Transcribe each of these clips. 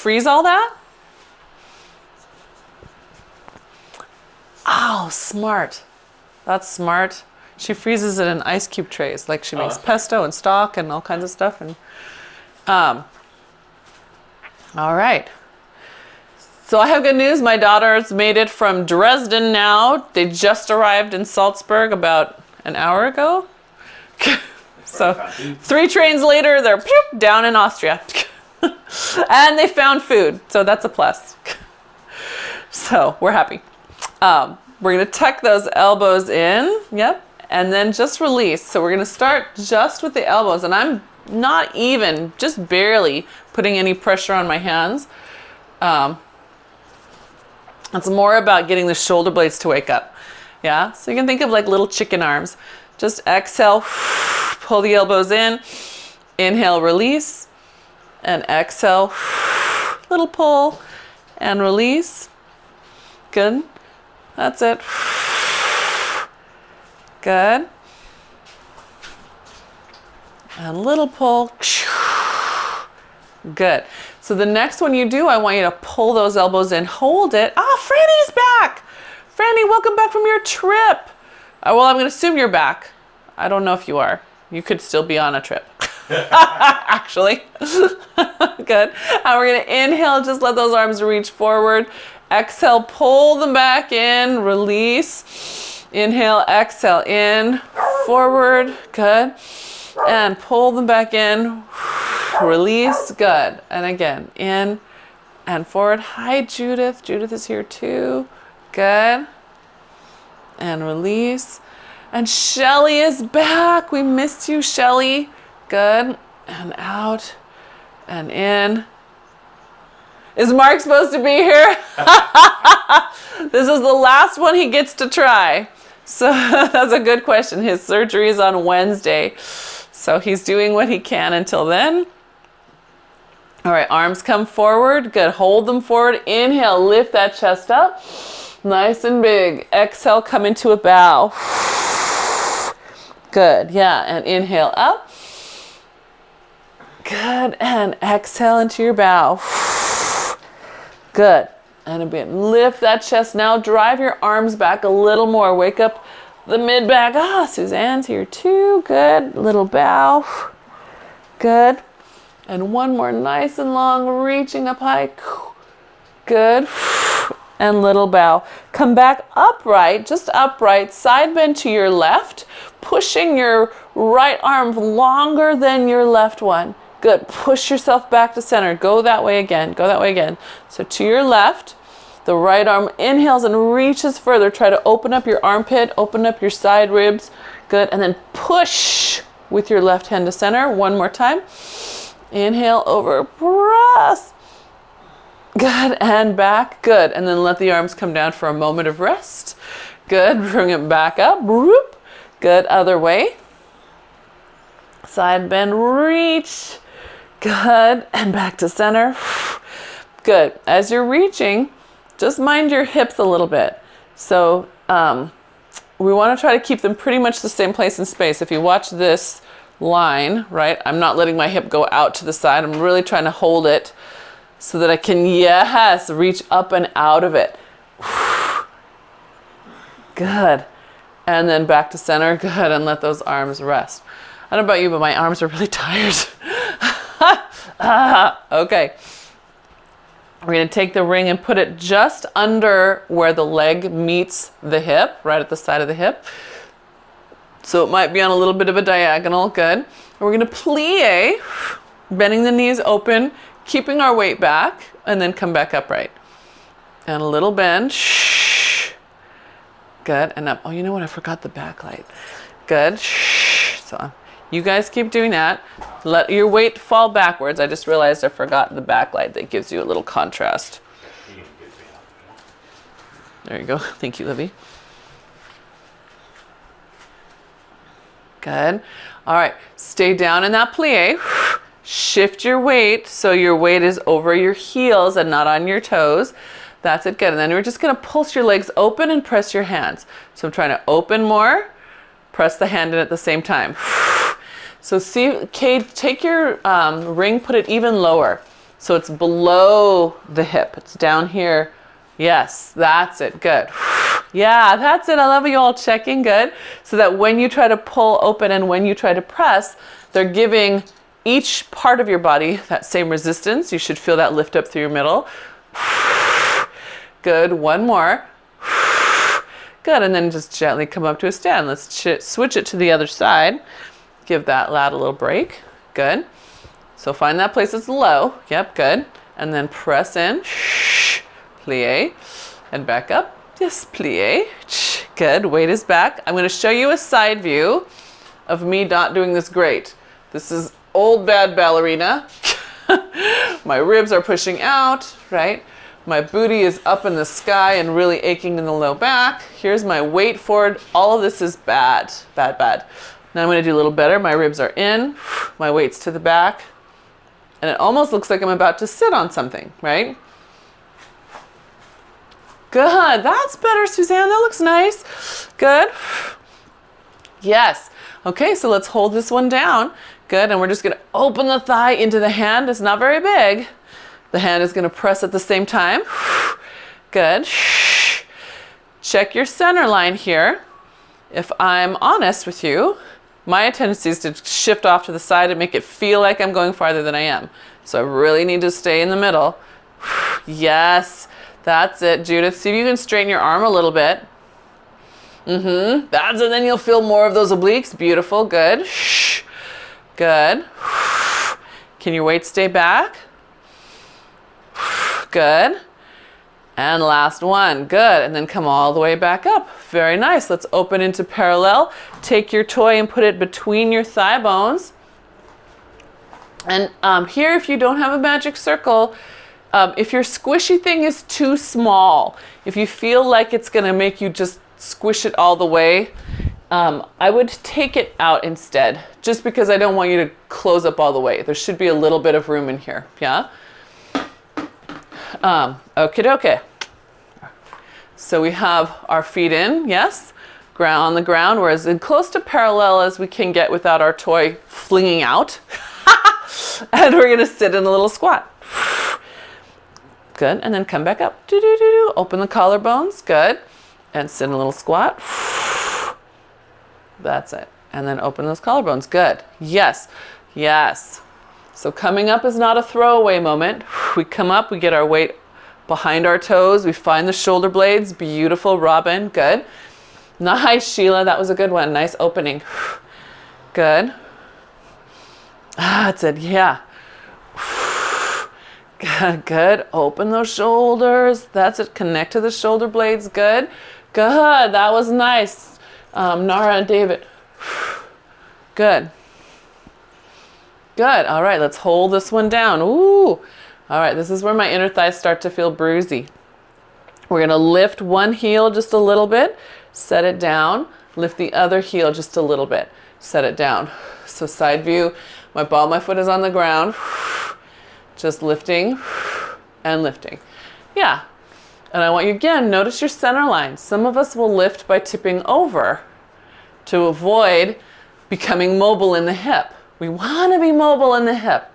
freeze all that? Oh, smart. That's smart. She freezes it in ice cube trays. Like she makes pesto and stock and all kinds of stuff. And all right. So I have good news. My daughter's made it from Dresden now. They just arrived in Salzburg about an hour ago. So 3 trains later, they're down in Austria. And they found food. So that's a plus. So we're happy. We're going to tuck those elbows in. Yep. And then just release. So we're going to start just with the elbows. And I'm not even, just barely putting any pressure on my hands. It's more about getting the shoulder blades to wake up. Yeah. So you can think of like little chicken arms. Just exhale, pull the elbows in. Inhale, release. And exhale, little pull and release. Good. That's it. Good. And little pull. Good. So the next one you do, I want you to pull those elbows in, hold it. Ah, Franny's back. Franny, welcome back from your trip. Well, I'm going to assume you're back. I don't know if you are. You could still be on a trip. Actually. Good. And we're going to inhale, just let those arms reach forward. Exhale, pull them back in, release. Inhale, exhale, in, forward, good. And pull them back in, release, good. And again, in and forward. Hi, Judith. Judith is here too. Good. And release. And Shelly is back. We missed you, Shelly. Good. And out and in. Is Mark supposed to be here? This is the last one he gets to try. So that's a good question. His surgery is on Wednesday. So he's doing what he can until then. All right, arms come forward. Good. Hold them forward. Inhale, lift that chest up. Nice and big. Exhale, come into a bow. Good. Yeah, and inhale up. Good. And exhale into your bow. Good. And a bit. Lift that chest now. Drive your arms back a little more. Wake up the mid back. Ah, Suzanne's here too. Good. Little bow. Good. And one more nice and long, reaching up high. Good. And little bow. Come back upright, just upright. Side bend to your left, pushing your right arm longer than your left one. Good. Push yourself back to center. Go that way again. Go that way again. So to your left, the right arm inhales and reaches further. Try to open up your armpit, open up your side ribs. Good. And then push with your left hand to center. One more time. Inhale over, press. Good. And back. Good. And then let the arms come down for a moment of rest. Good. Bring it back up. Good. Other way. Side bend, reach. Good. And back to center. Good. As you're reaching, just mind your hips a little bit. So we want to try to keep them pretty much the same place in space. If you watch this line, right, I'm not letting my hip go out to the side. I'm really trying to hold it so that I can, yes, reach up and out of it. Good. And then back to center. Good. And let those arms rest. I don't know about you, but my arms are really tired. Okay. We're going to take the ring and put it just under where the leg meets the hip, right at the side of the hip. So it might be on a little bit of a diagonal. Good. And we're going to plie, bending the knees open, keeping our weight back, and then come back upright. And a little bend. Good. And up. Oh, you know what? I forgot the backlight. Good. So you guys keep doing that. Let your weight fall backwards. I just realized I forgot the backlight that gives you a little contrast. There you go. Thank you, Libby. Good. All right. Stay down in that plie. Shift your weight so your weight is over your heels and not on your toes. That's it. Good. And then we're just going to pulse your legs open and press your hands. So I'm trying to open more. Press the hand in at the same time. So see, Kate, take your ring, put it even lower. So it's below the hip. It's down here. Yes, that's it. Good. Yeah, that's it. I love you all checking. Good. So that when you try to pull open and when you try to press, they're giving each part of your body that same resistance. You should feel that lift up through your middle. Good. One more. Good. And then just gently come up to a stand. Let's switch it to the other side. Give that lat a little break. Good. So find that place that's low. Yep. Good. And then press in. Plie. And back up. Yes, plie. Good. Weight is back. I'm going to show you a side view of me not doing this great. This is old bad ballerina. My ribs are pushing out, right? My booty is up in the sky and really aching in the low back. Here's my weight forward. All of this is bad, bad, bad. Now I'm going to do a little better. My ribs are in, my weight's to the back, and it almost looks like I'm about to sit on something, right? Good. That's better, Suzanne. That looks nice. Good. Yes. Okay, so let's hold this one down. Good. And we're just going to open the thigh into the hand. It's not very big. The hand is going to press at the same time. Good. Check your center line here. If I'm honest with you, my tendency is to shift off to the side and make it feel like I'm going farther than I am. So I really need to stay in the middle. Yes. That's it, Judith. See if you can straighten your arm a little bit. That's it. Then you'll feel more of those obliques. Beautiful. Good. Good. Can your weight stay back? Good. And last one. Good. And then come all the way back up. Very nice. Let's open into parallel. Take your toy and put it between your thigh bones. And here, if you don't have a magic circle, if your squishy thing is too small, if you feel like it's going to make you just squish it all the way, I would take it out instead, just because I don't want you to close up all the way. There should be a little bit of room in here. Yeah? Okie dokie. So we have our feet in, yes? Ground on the ground. We're as close to parallel as we can get without our toy flinging out. And we're going to sit in a little squat. Good. And then come back up. Do-do-do-do. Open the collarbones. Good. And sit in a little squat. That's it. And then open those collarbones. Good. Yes. Yes. So coming up is not a throwaway moment. We come up, we get our weight behind our toes. We find the shoulder blades. Beautiful, Robin. Good. Nice, Sheila. That was a good one. Nice opening. Good. That's it. Yeah. Good. Open those shoulders. That's it. Connect to the shoulder blades. Good. Good. That was nice. Nara and David. Good. Good. All right. Let's hold this one down. Ooh. All right. This is where my inner thighs start to feel bruisey. We're going to lift one heel just a little bit. Set it down. Lift the other heel just a little bit. Set it down. So side view. My ball of my foot is on the ground. Just lifting and lifting. Yeah. And I want you again, notice your center line. Some of us will lift by tipping over to avoid becoming mobile in the hip. We want to be mobile in the hip.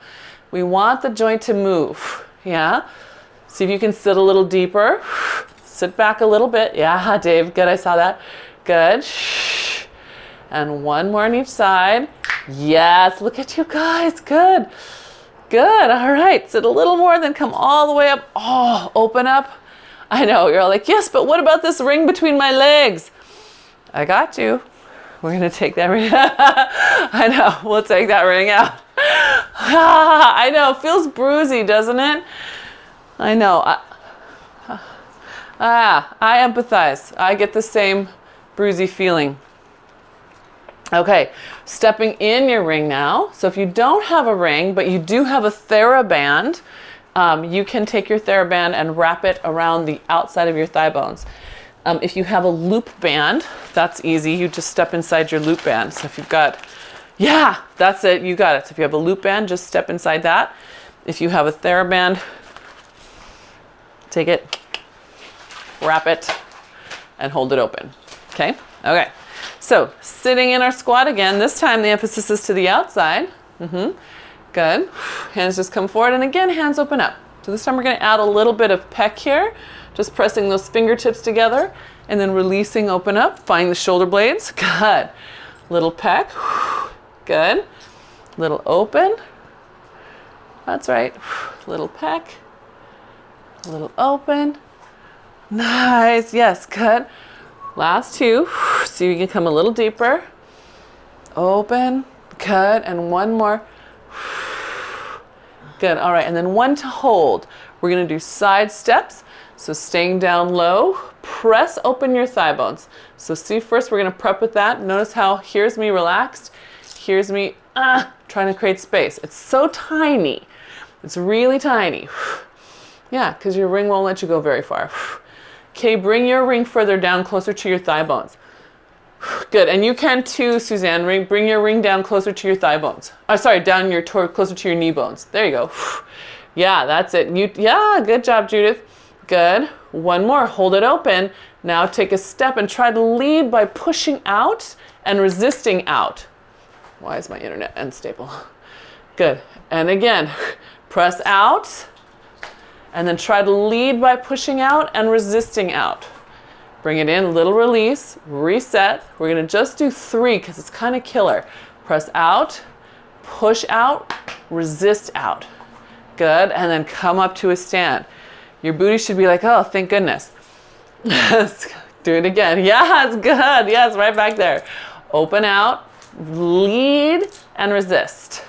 We want the joint to move. Yeah. See if you can sit a little deeper. Sit back a little bit. Yeah, Dave. Good. I saw that. Good. And one more on each side. Yes. Look at you guys. Good. Good. All right. Sit a little more, then come all the way up. Oh, open up. I know. You're all like, yes, but what about this ring between my legs? I got you. We're going to take that ring. I know. We'll take that ring out. I know. It feels bruisey, doesn't it? I know. I empathize. I get the same bruisey feeling. Okay, stepping in your ring now. So if you don't have a ring, but you do have a TheraBand, you can take your TheraBand and wrap it around the outside of your thigh bones. If you have a loop band, that's easy. You just step inside your loop band. So if you've got, yeah, that's it. You got it. So if you have a loop band, just step inside that. If you have a TheraBand, take it, wrap it, and hold it open. Okay? Okay. So sitting in our squat again. This time the emphasis is to the outside. Good. Hands just come forward, and again, hands open up. So this time we're going to add a little bit of pec here, just pressing those fingertips together, and then releasing, open up. Find the shoulder blades. Good. Little pec. Good. Little open. That's right. Little pec. Little open. Nice. Yes, good. Last two. So you can come a little deeper. Open. Good. And one more. Good. All right. And then one to hold. We're going to do side steps. So staying down low, press open your thigh bones. So see, first we're going to prep with that. Notice how here's me relaxed. Here's me trying to create space. It's so tiny. It's really tiny. Yeah, because your ring won't let you go very far. Okay, bring your ring further down, closer to your thigh bones. Good, and you can too, Suzanne. Bring your ring down closer to your thigh bones. Sorry, down your closer to your knee bones. There you go. Yeah, that's it. Yeah, good job, Judith. Good. One more. Hold it open. Now take a step and try to lead by pushing out and resisting out. Why is my internet unstable? Good. And again, press out and then try to lead by pushing out and resisting out. Bring it in, little release, reset. We're going to just do 3 because it's kind of killer. Press out, push out, resist out. Good. And then come up to a stand. Your booty should be like, oh, thank goodness. Do it again. Yeah, it's good. Yes, right back there. Open out, lead, and resist.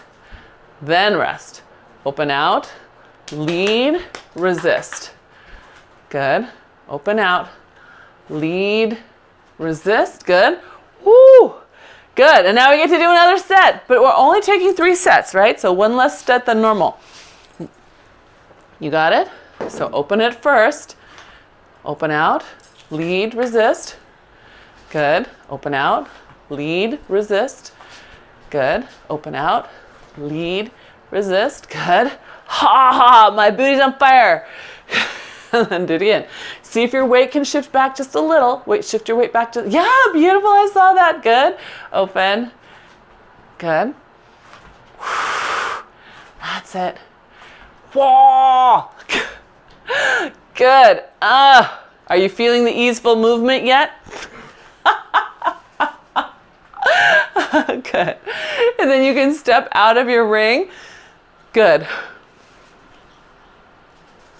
Then rest. Open out, lead, resist. Good. Open out, lead, resist. Good. Woo! Good. And now we get to do another set, but we're only taking 3 sets, right? So one less set than normal. You got it? So open it first. Open out, lead, resist. Good. Open out, lead, resist. Good. Open out, lead, resist. Good. Ha ha, my booty's on fire. And then do it again. See if your weight can shift back just a little. Wait, shift your weight back to, yeah, beautiful, I saw that. Good. Open. Good. That's it. Whoa. Good. Are you feeling the easeful movement yet? Good. And then you can step out of your ring. Good.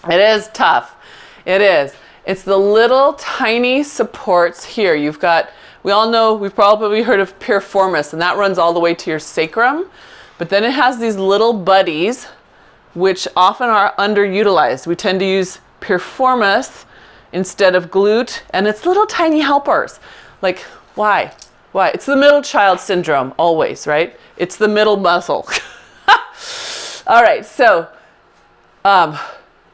It is tough. It is. It's the little tiny supports here. You've got, we all know, we've probably heard of piriformis, and that runs all the way to your sacrum. But then it has these little buddies, which often are underutilized. We tend to use piriformis instead of glute, and it's little tiny helpers. Like, why? Why? It's the middle child syndrome, always, right? It's the middle muscle. All right, so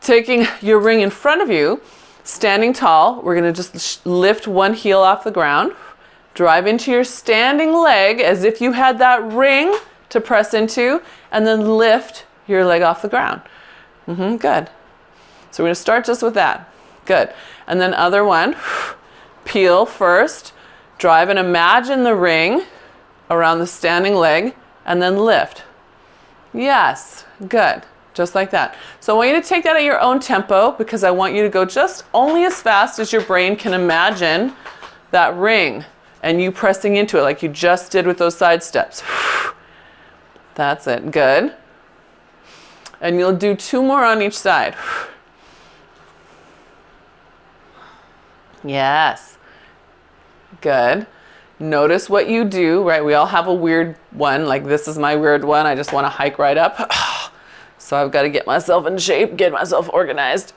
taking your ring in front of you, standing tall, we're gonna just lift one heel off the ground, drive into your standing leg as if you had that ring to press into, and then lift your leg off the ground. Good. So we're gonna start just with that. Good. And then other one, peel first, drive and imagine the ring around the standing leg, and then lift. Yes, good. Just like that. So I want you to take that at your own tempo because I want you to go just only as fast as your brain can imagine that ring and you pressing into it like you just did with those side steps. That's it. Good. And you'll do 2 more on each side. Yes. Good. Notice what you do, right? We all have a weird one. Like this is my weird one. I just want to hike right up. So I've got to get myself in shape, get myself organized.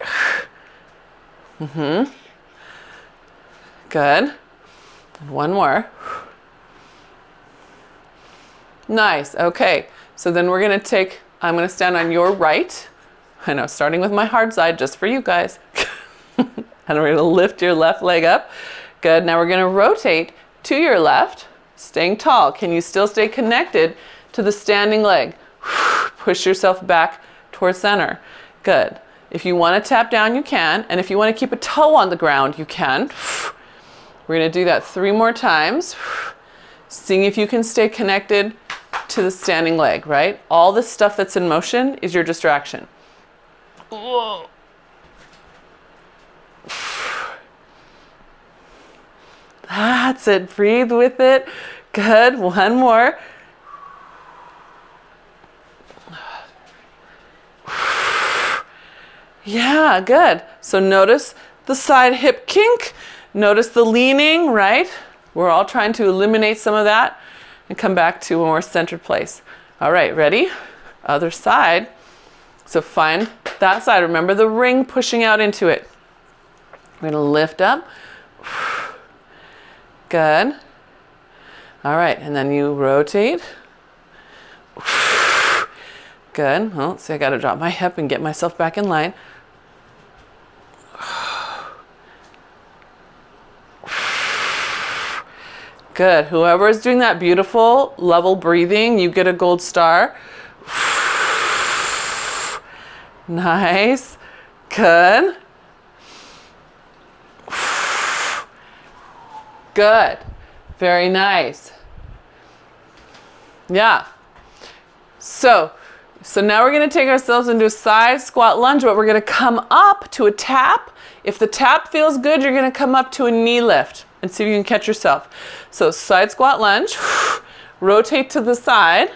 Good. One more. Nice. Okay. So then we're going to take, I'm going to stand on your right. I know, starting with my hard side just for you guys. And we're going to lift your left leg up. Good. Now we're going to rotate to your left, staying tall. Can you still stay connected to the standing leg? Push yourself back towards center. Good. If you want to tap down, you can. And if you want to keep a toe on the ground, you can. We're going to do that 3 more times. Seeing if you can stay connected to the standing leg, right? All the stuff that's in motion is your distraction. Whoa. That's it. Breathe with it. Good. One more. Yeah, good. So notice the side hip kink. Notice the leaning, right? We're all trying to eliminate some of that and come back to a more centered place. All right, ready? Other side. So find that side. Remember the ring pushing out into it. We're gonna lift up. Good. All right, and then you rotate. Good. Well, see, I gotta drop my hip and get myself back in line. Good. Whoever is doing that beautiful level breathing, you get a gold star. Nice. Good. Good. Very nice. Yeah. So now we're going to take ourselves into a side squat lunge, but we're going to come up to a tap. If the tap feels good, you're going to come up to a knee lift and see if you can catch yourself. So side squat lunge, rotate to the side,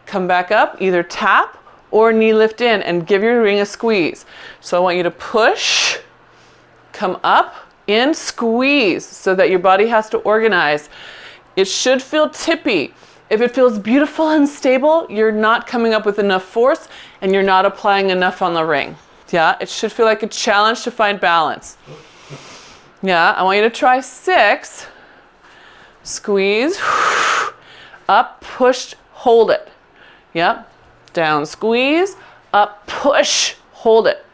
come back up, either tap or knee lift in and give your ring a squeeze. So I want you to push, come up, in, squeeze so that your body has to organize. It should feel tippy. If it feels beautiful and stable, you're not coming up with enough force and you're not applying enough on the ring. Yeah, it should feel like a challenge to find balance. Yeah, I want you to try 6. Squeeze, up, push, hold it. Yep, down, squeeze, up, push, hold it.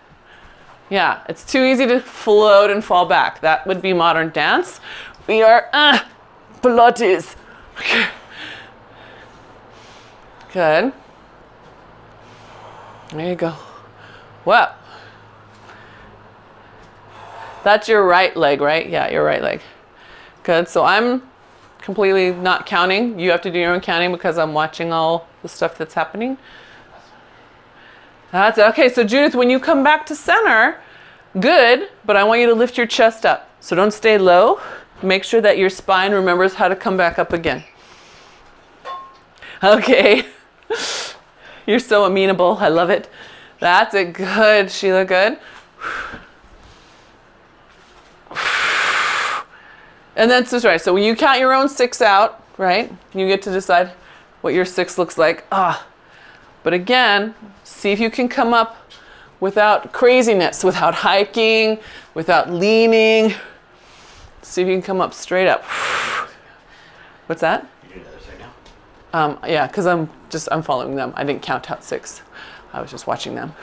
Yeah, it's too easy to float and fall back. That would be modern dance. We are Pilates. Okay. Good. There you go. Whoa. That's your right leg, right? Yeah, your right leg. Good. So I'm completely not counting. You have to do your own counting because I'm watching all the stuff that's happening. That's okay. So Judith, when you come back to center, good, but I want you to lift your chest up. So don't stay low. Make sure that your spine remembers how to come back up again. Okay. You're so amenable. I love it. That's it. Good, Sheila. Good. And then, so when you count your own 6 out, right? You get to decide what your 6 looks like. But again, see if you can come up without craziness, without hiking, without leaning. See if you can come up straight up. What's that? You do the other side now? Yeah, because I'm following them. I didn't count out 6. I was just watching them.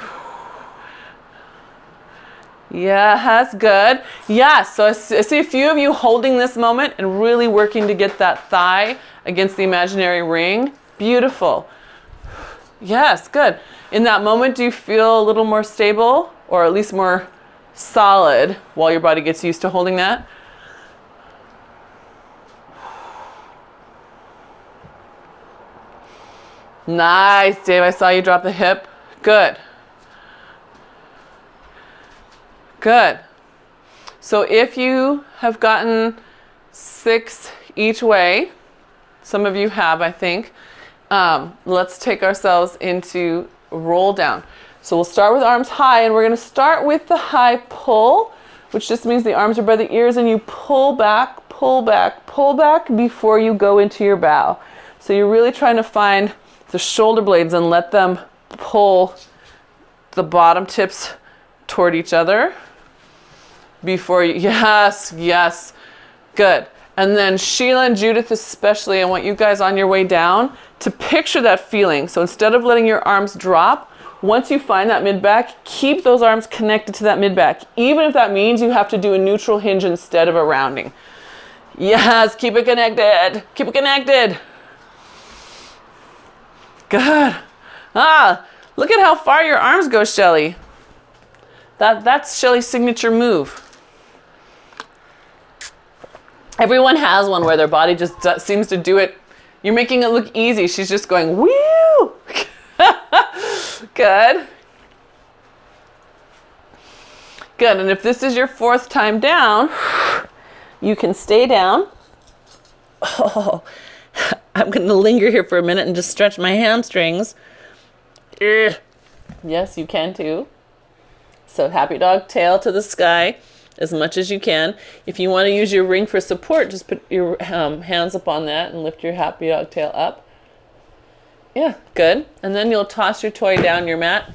Yeah, that's good. Yeah, so I see a few of you holding this moment and really working to get that thigh against the imaginary ring. Beautiful. Yes, good. In that moment, do you feel a little more stable or at least more solid while your body gets used to holding that? Nice, Dave. I saw you drop the hip. Good. Good. So if you have gotten 6 each way, some of you have, I think, let's take ourselves into roll down. So we'll start with arms high, and we're going to start with the high pull, which just means the arms are by the ears and you pull back, pull back, pull back before you go into your bow. So you're really trying to find the shoulder blades and let them pull the bottom tips toward each other before you, yes, good. And then Sheila and Judith especially, I want you guys on your way down to picture that feeling. So instead of letting your arms drop, once you find that mid-back, keep those arms connected to that mid-back, even if that means you have to do a neutral hinge instead of a rounding. Yes, keep it connected. Keep it connected. Good. Look at how far your arms go, Shelly. That's Shelly's signature move. Everyone has one where their body just seems to do it, You're making it look easy. She's just going, woo! Good. Good, and if this is your 4th time down, you can stay down. Oh, I'm going to linger here for a minute and just stretch my hamstrings. Ugh. Yes, you can too. So happy dog, tail to the sky as much as you can. If you want to use your ring for support, just put your hands up on that and lift your happy dog tail up. Yeah, good. And then you'll toss your toy down your mat.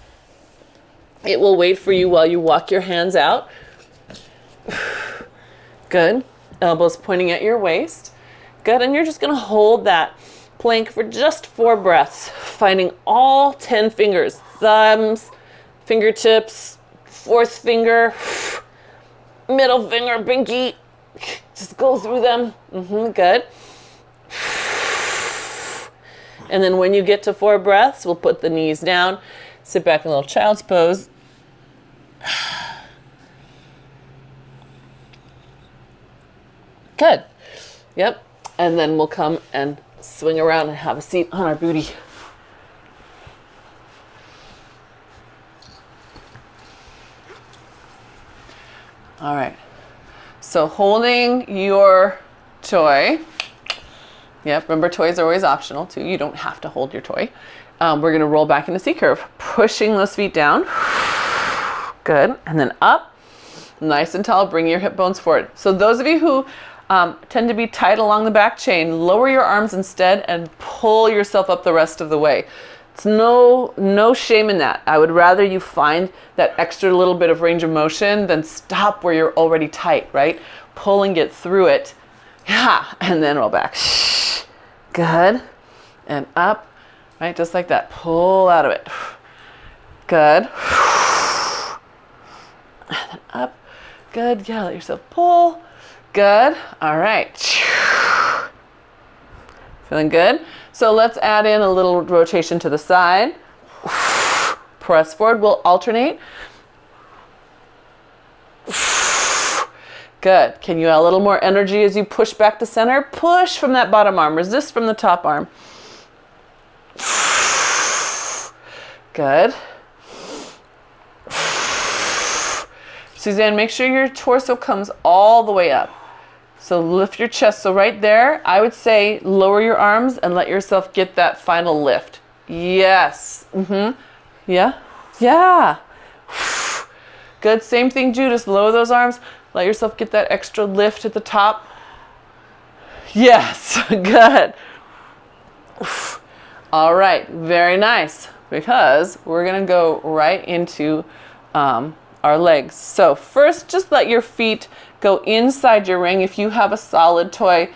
It will wait for you while you walk your hands out. Good. Elbows pointing at your waist. Good. And you're just going to hold that plank for just 4 breaths, finding all 10 fingers, thumbs, fingertips, 4th finger, middle finger, pinky. Just go through them. Good. And then when you get to 4 breaths, we'll put the knees down, sit back in a little child's pose. Good. Yep. And then we'll come and swing around and have a seat on our booty. All right. So holding your toy. Yep. Remember, toys are always optional too. You don't have to hold your toy. We're going to roll back into C curve, pushing those feet down. Good. And then up, nice and tall. Bring your hip bones forward. So those of you who tend to be tight along the back chain, lower your arms instead and pull yourself up the rest of the way. It's no shame in that. I would rather you find that extra little bit of range of motion than stop where you're already tight, right? Pull and get through it. Yeah. And then roll back. Good. And up, right? Just like that. Pull out of it. Good. And then up. Good. Yeah, let yourself pull. Good. All right. Feeling good? So let's add in a little rotation to the side. Press forward. We'll alternate. Good. Can you add a little more energy as you push back to center? Push from that bottom arm. Resist from the top arm. Good. Suzanne, make sure your torso comes all the way up. So lift your chest. So right there, I would say lower your arms and let yourself get that final lift. Yes. Yeah. Yeah. Good. Same thing, Judas. Lower those arms. Let yourself get that extra lift at the top. Yes. Good. All right. Very nice. Because we're going to go right into our legs. So first, just let your feet go inside your ring. If you have a solid toy,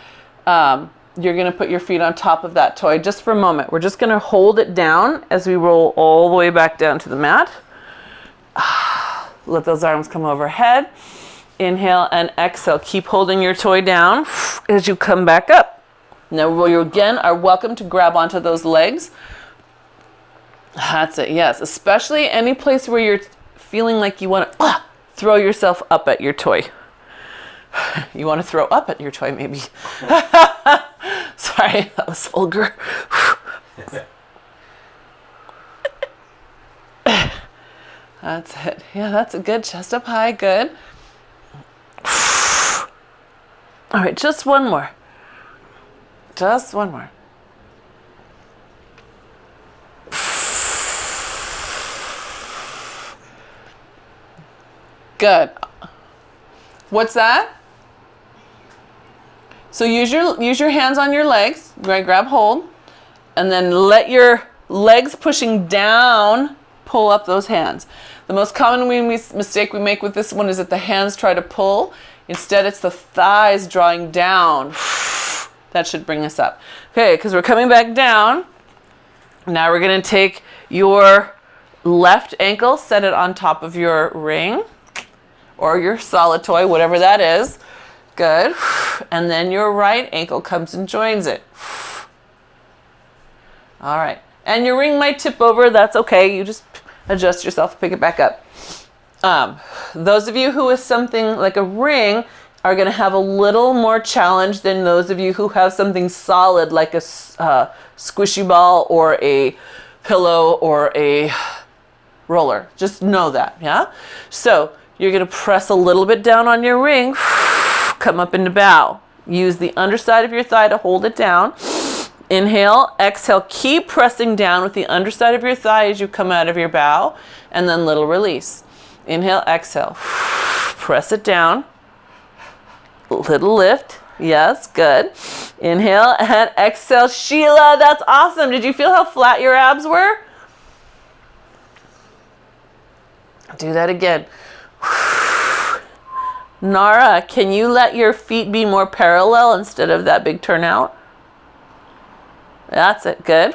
you're going to put your feet on top of that toy just for a moment. We're just going to hold it down as we roll all the way back down to the mat. Let those arms come overhead. Inhale and exhale. Keep holding your toy down as you come back up. Now you again are welcome to grab onto those legs. That's it. Yes, especially any place where you're feeling like you want to throw yourself up at your toy. You want to throw up at your toy, maybe. Sorry, that was vulgar. That's it. Yeah, that's a good. Chest up high. Good. All right, just one more. Just one more. Good. What's that? So use your hands on your legs. Right, grab hold, and then let your legs pushing down pull up those hands. The most common mistake we make with this one is that the hands try to pull. Instead, it's the thighs drawing down. That should bring us up. Okay, because we're coming back down. Now we're going to take your left ankle, set it on top of your ring or your solid toy, whatever that is. Good. And then your right ankle comes and joins it. All right. And your ring might tip over. That's okay. You just adjust yourself, pick it back up. Those of you who is something like a ring are going to have a little more challenge than those of you who have something solid like a squishy ball or a pillow or a roller. Just know that, yeah? So you're going to press a little bit down on your ring, come up into bow. Use the underside of your thigh to hold it down. Inhale, exhale, keep pressing down with the underside of your thigh as you come out of your bow, and then little release. Inhale, exhale, press it down, little lift. Yes, good. Inhale and exhale. Sheila, that's awesome. Did you feel how flat your abs were? Do that again. Nara, can you let your feet be more parallel instead of that big turnout? That's it. Good.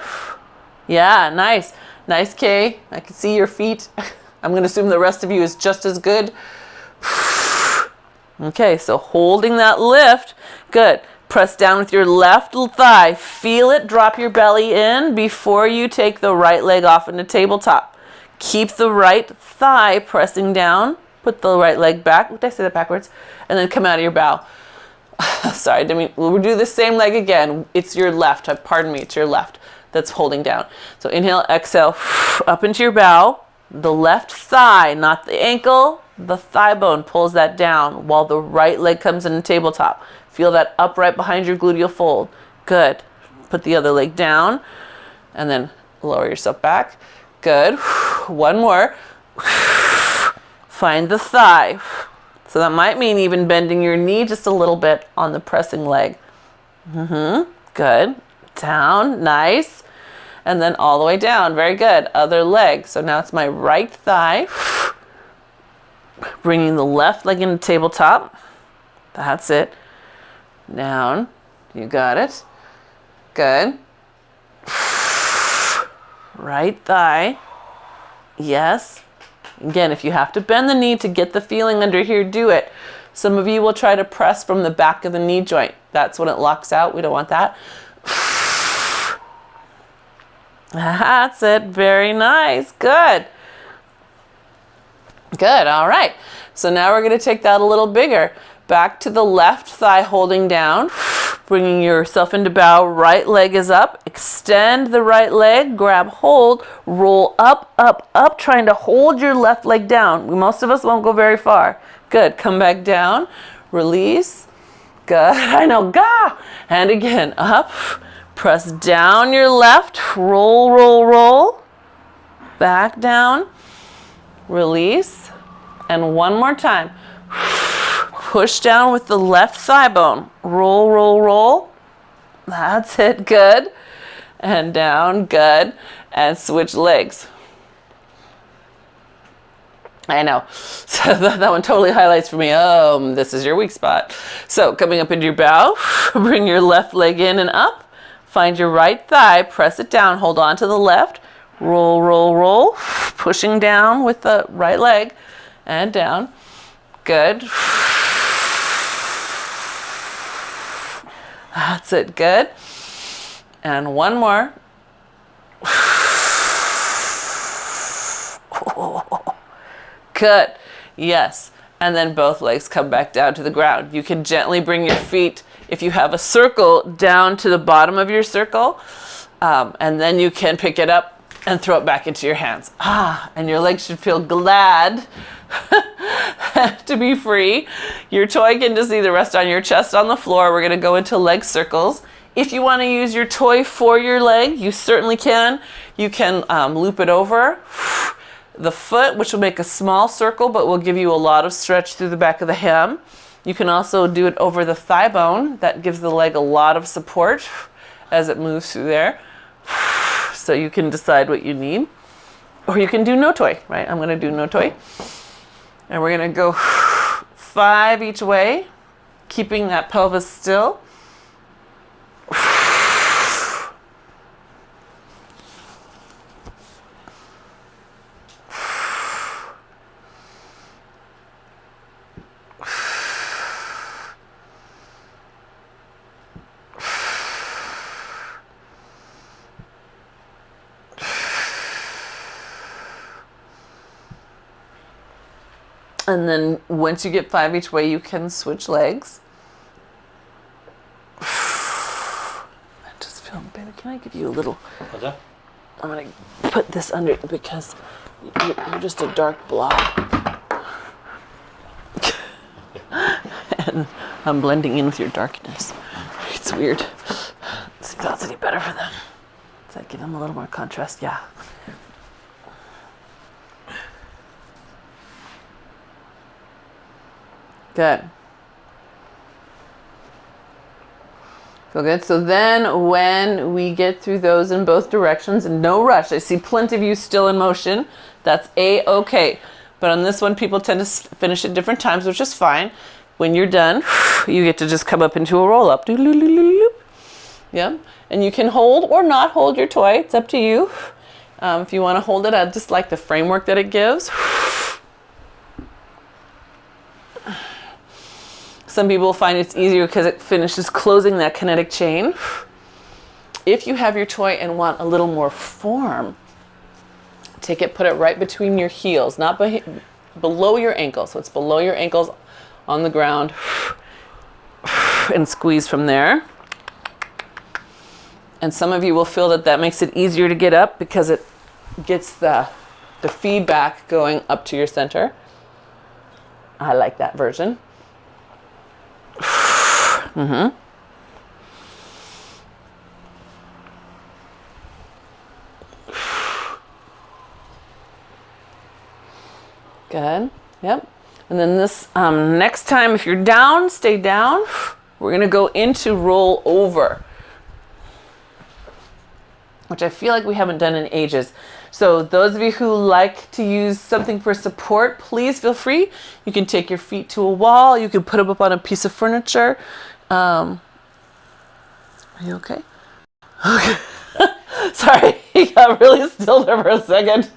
Yeah, nice. Nice, Kay. I can see your feet. I'm going to assume the rest of you is just as good. Okay, so holding that lift. Good. Press down with your left thigh. Feel it. Drop your belly in before you take the right leg off into tabletop. Keep the right thigh pressing down. Put the right leg back. Did I say that backwards? And then come out of your bow. Sorry, we'll do the same leg again. It's your left. Pardon me. It's your left that's holding down. So inhale, exhale, up into your bow. The left thigh, not the ankle, the thigh bone pulls that down while the right leg comes in the tabletop. Feel that upright behind your gluteal fold. Good. Put the other leg down and then lower yourself back. Good. One more. Find the thigh. So that might mean even bending your knee just a little bit on the pressing leg. Good. Down. Nice. And then all the way down. Very good. Other leg. So now it's my right thigh. Bringing the left leg into tabletop. That's it. Down. You got it. Good. Right thigh. Yes. Again, if you have to bend the knee to get the feeling under here, do it. Some of you will try to press from the back of the knee joint. That's when it locks out. We don't want that. That's it. Very nice. Good. Good. All right. So now we're going to take that a little bigger. Back to the left thigh holding down. Bringing yourself into bow. Right leg is up. Extend the right leg. Grab hold. Roll up, up, up. Trying to hold your left leg down. Most of us won't go very far. Good. Come back down. Release. Good. I know. Gah! And again. Up. Press down your left. Roll, roll, roll. Back down. Release. And one more time. Push down with the left thigh bone. Roll, roll, roll. That's it. Good. And down. Good. And switch legs. I know. So that one totally highlights for me. This is your weak spot. So coming up into your bow. Bring your left leg in and up. Find your right thigh. Press it down. Hold on to the left. Roll, roll, roll. Pushing down with the right leg. And down. Good. That's it. Good. And one more. Good. Yes. And then both legs come back down to the ground. You can gently bring your feet, if you have a circle, down to the bottom of your circle. And then you can pick it up and throw it back into your hands. And your legs should feel glad to be free. Your toy can just either rest on your chest on the floor. We're going to go into leg circles. If you want to use your toy for your leg, you certainly can. You can loop it over the foot, which will make a small circle, but will give you a lot of stretch through the back of the ham. You can also do it over the thigh bone. That gives the leg a lot of support as it moves through there. So you can decide what you need. Or you can do no toy, right? I'm going to do no toy. And we're going to go 5 each way, keeping that pelvis still. And then once you get 5 each way, you can switch legs. I just feel, baby, can I give you a little? What's that? I'm gonna put this under because you're just a dark blob. And I'm blending in with your darkness. It's weird. See if that's any better for them. Does that give them a little more contrast? Yeah. Good. Feel good? So then when we get through those in both directions, and no rush, I see plenty of you still in motion. That's A-okay. But on this one, people tend to finish at different times, which is fine. When you're done, you get to just come up into a roll-up. Yeah. And you can hold or not hold your toy. It's up to you. If you want to hold it, I just like the framework that it gives. Some people find it's easier because it finishes closing that kinetic chain. If you have your toy and want a little more form, take it, put it right between your heels, not below your ankles. So it's below your ankles on the ground, and squeeze from there. And some of you will feel that makes it easier to get up because it gets the feedback going up to your center. I like that version. Mm-hmm. Good. Yep. And then this next time, if you're down, stay down. We're going to go into roll over, which I feel like we haven't done in ages. So those of you who like to use something for support, please feel free. You can take your feet to a wall. You can put them up on a piece of furniture. Are you okay? Okay. Sorry, he got really still there for a second.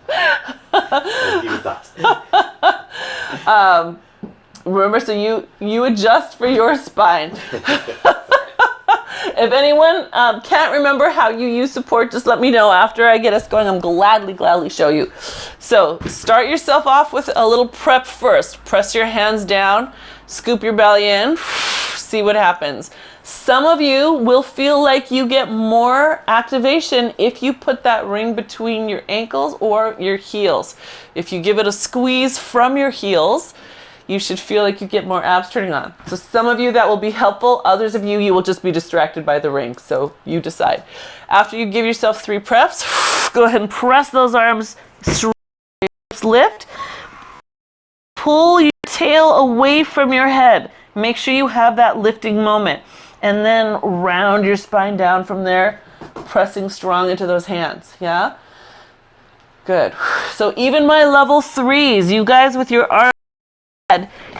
Remember, so you adjust for your spine. If anyone can't remember how you use support, just let me know after I get us going. I'm gladly show you. So start yourself off with a little prep first. Press your hands down, scoop your belly in, see what happens. Some of you will feel like you get more activation if you put that ring between your ankles or your heels. If you give it a squeeze from your heels, you should feel like you get more abs turning on. So some of you that will be helpful, others of you will just be distracted by the ring. So you decide. After you give yourself 3 preps, go ahead and press those arms straight, lift. Pull your tail away from your head. Make sure you have that lifting moment. And then round your spine down from there, pressing strong into those hands, yeah? Good. So even my level 3s, you guys with your arms,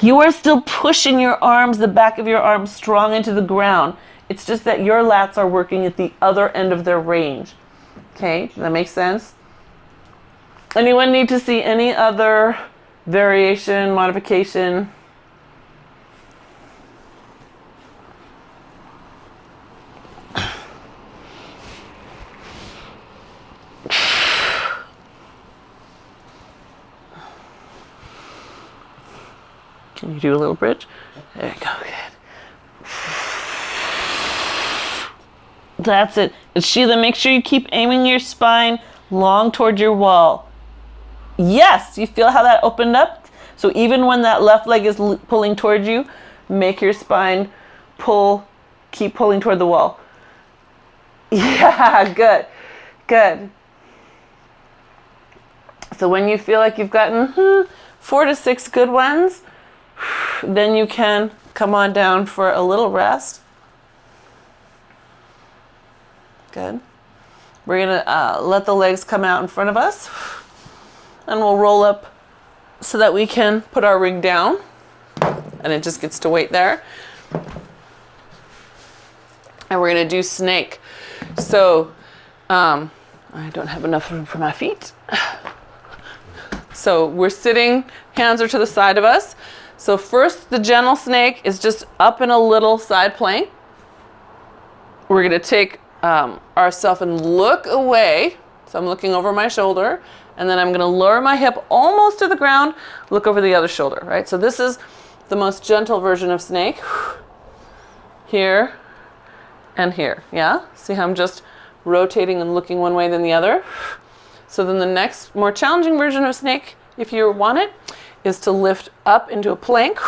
you are still pushing your arms, the back of your arms strong into the ground. It's just that your lats are working at the other end of their range. Okay, does that make sense? Anyone need to see any other variation, modification? Can you do a little bridge? There you go, good. That's it. And Sheila, make sure you keep aiming your spine long toward your wall. Yes, you feel how that opened up? So even when that left leg is pulling toward you, make your spine pull, keep pulling toward the wall. Yeah, good, good. So when you feel like you've gotten 4 to 6 good ones, then you can come on down for a little rest. Good. We're gonna let the legs come out in front of us, and we'll roll up so that we can put our ring down, and it just gets to wait there. And we're gonna do snake. So I don't have enough room for my feet. So we're sitting, hands are to the side of us. So first, the gentle snake is just up in a little side plank. We're gonna take ourselves and look away. So I'm looking over my shoulder, And then I'm gonna lower my hip almost to the ground, look over the other shoulder, right? So this is the most gentle version of snake. Here and here, yeah? See how I'm just rotating and looking one way then the other? So then the next more challenging version of snake, if you want it, is to lift up into a plank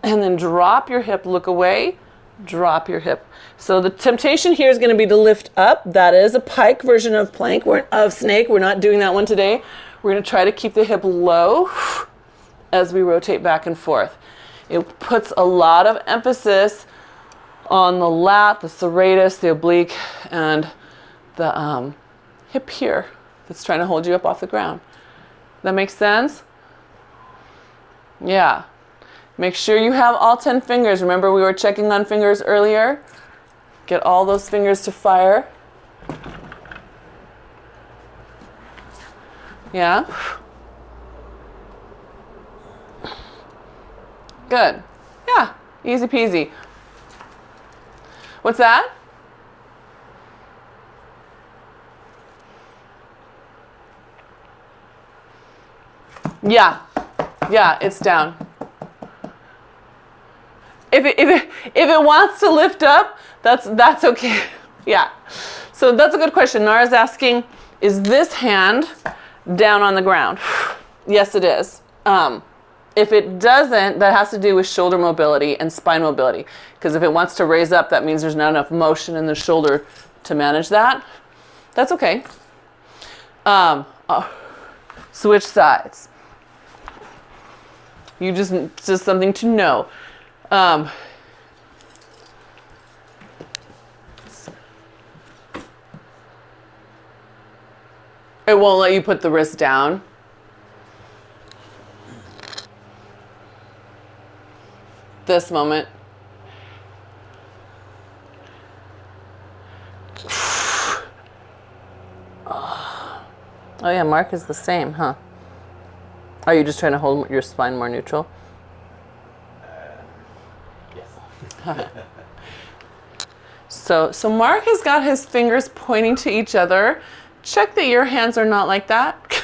and then drop your hip, look away, drop your hip. So the temptation here is going to be to lift up. That is a pike version of plank, of snake. We're not doing that one today. We're going to try to keep the hip low as we rotate back and forth. It puts a lot of emphasis on the lat, the serratus, the oblique, and the hip here that's trying to hold you up off the ground. That makes sense? Yeah. Make sure you have all 10 fingers. Remember we were checking on fingers earlier? Get all those fingers to fire. Yeah? Good. Yeah, easy peasy. What's that? Yeah, it's down. If it wants to lift up, that's okay. Yeah. So that's a good question. Nara's asking, is this hand down on the ground? Yes, it is. If it doesn't, that has to do with shoulder mobility and spine mobility. Because if it wants to raise up, that means there's not enough motion in the shoulder to manage that. That's okay. Switch sides. You just something to know. It won't let you put the wrist down. This moment. Oh yeah, Mark is the same, huh? Are you just trying to hold your spine more neutral? Yes. So Mark has got his fingers pointing to each other. Check that your hands are not like that.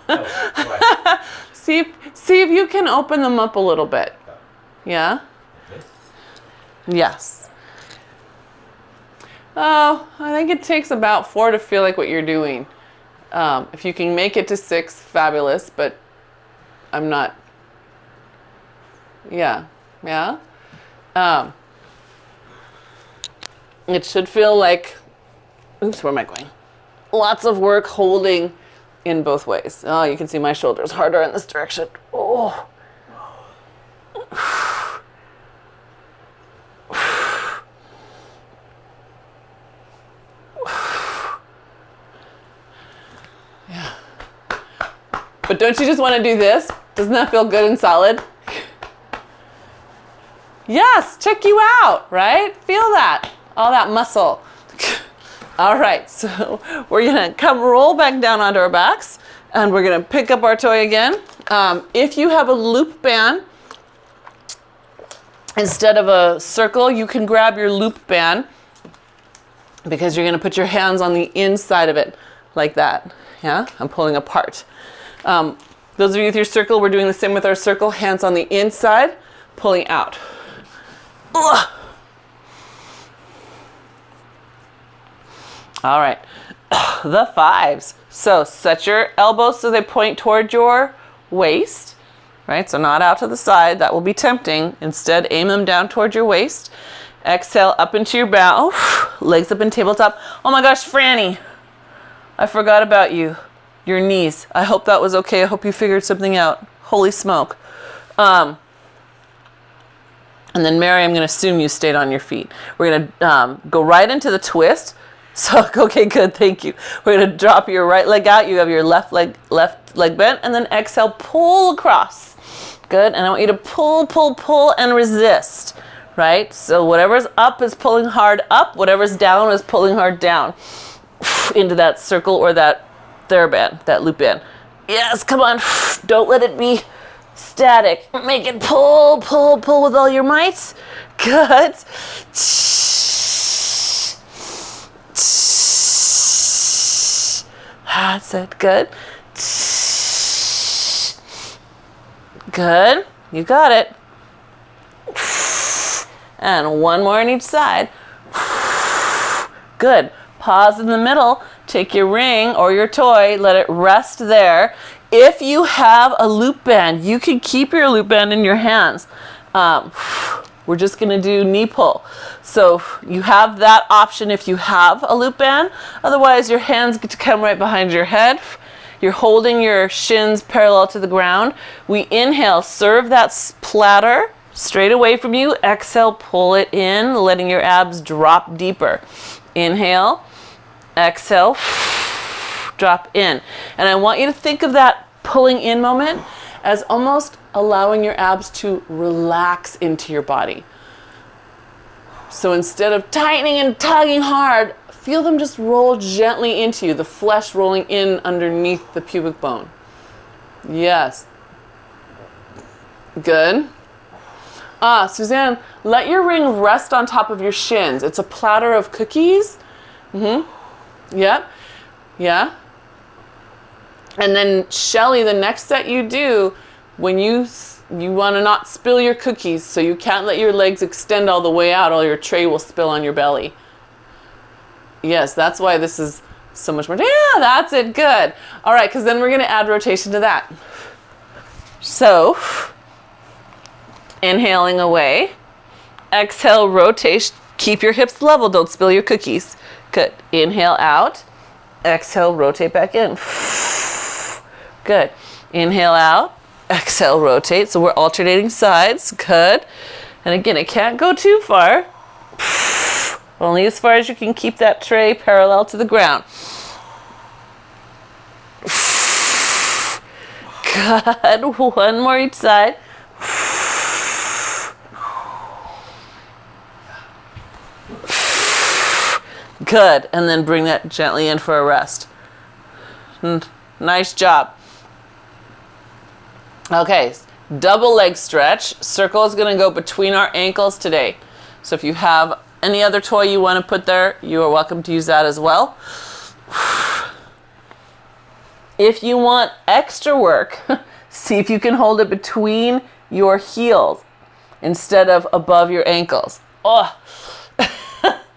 Oh, right. See if you can open them up a little bit. Yeah? Yes. Oh, I think it takes about 4 to feel like what you're doing. If you can make it to 6, fabulous, but I'm not. Yeah. It should feel like, oops, where am I going? Lots of work holding in both ways. Oh, you can see my shoulders harder in this direction. Oh. Yeah. But don't you just want to do this? Doesn't that feel good and solid? Yes, check you out, right? Feel that, all that muscle. All right, so we're gonna come roll back down onto our backs and we're gonna pick up our toy again. If you have a loop band, instead of a circle, you can grab your loop band because you're gonna put your hands on the inside of it like that. Yeah, I'm pulling apart. Those of you with your circle, we're doing the same with our circle, hands on the inside, pulling out. Ugh. All right, the 5s. So set your elbows so they point toward your waist, right? So not out to the side, that will be tempting. Instead, aim them down toward your waist. Exhale up into your bow, legs up in tabletop. Oh my gosh, Franny, I forgot about you. Your knees. I hope that was okay. I hope you figured something out. Holy smoke. And then Mary, I'm going to assume you stayed on your feet. We're going to go right into the twist. So, okay, good, thank you. We're going to drop your right leg out. You have your left leg bent, and then exhale, pull across. Good, and I want you to pull, and resist, right? So whatever's up is pulling hard up. Whatever's down is pulling hard down into that circle or that TheraBand, that loop band. Yes, come on. Don't let it be static. Make it pull with all your might. Good. That's it. Good. Good. You got it. And one more on each side. Good. Pause in the middle. Take your ring or your toy. Let it rest there. If you have a loop band, you can keep your loop band in your hands. We're just going to do knee pull. So you have that option if you have a loop band. Otherwise, your hands get to come right behind your head. You're holding your shins parallel to the ground. We inhale, serve that platter straight away from you. Exhale, pull it in, letting your abs drop deeper. Inhale, exhale, drop in. And I want you to think of that pulling in moment as almost allowing your abs to relax into your body. So instead of tightening and tugging hard, feel them just roll gently into you, the flesh rolling in underneath the pubic bone. Yes. Good. Suzanne, let your ring rest on top of your shins. It's a platter of cookies. Yep. Yeah. And then Shelly, the next set you do, when you want to not spill your cookies, so you can't let your legs extend all the way out, or your tray will spill on your belly. Yes, that's why this is so much more. Yeah, that's it. Good. All right, because then we're going to add rotation to that. So, inhaling away. Exhale, rotate. Keep your hips level. Don't spill your cookies. Good. Inhale out. Exhale, rotate back in. Good. Inhale out. Exhale, rotate. So we're alternating sides. Good. And again, it can't go too far. Only as far as you can keep that tray parallel to the ground. Good. One more each side. Good. And then bring that gently in for a rest. Nice job. Okay. Double leg stretch. Circle is going to go between our ankles today. So if you have any other toy you want to put there, you are welcome to use that as well. If you want extra work, see if you can hold it between your heels instead of above your ankles. Oh,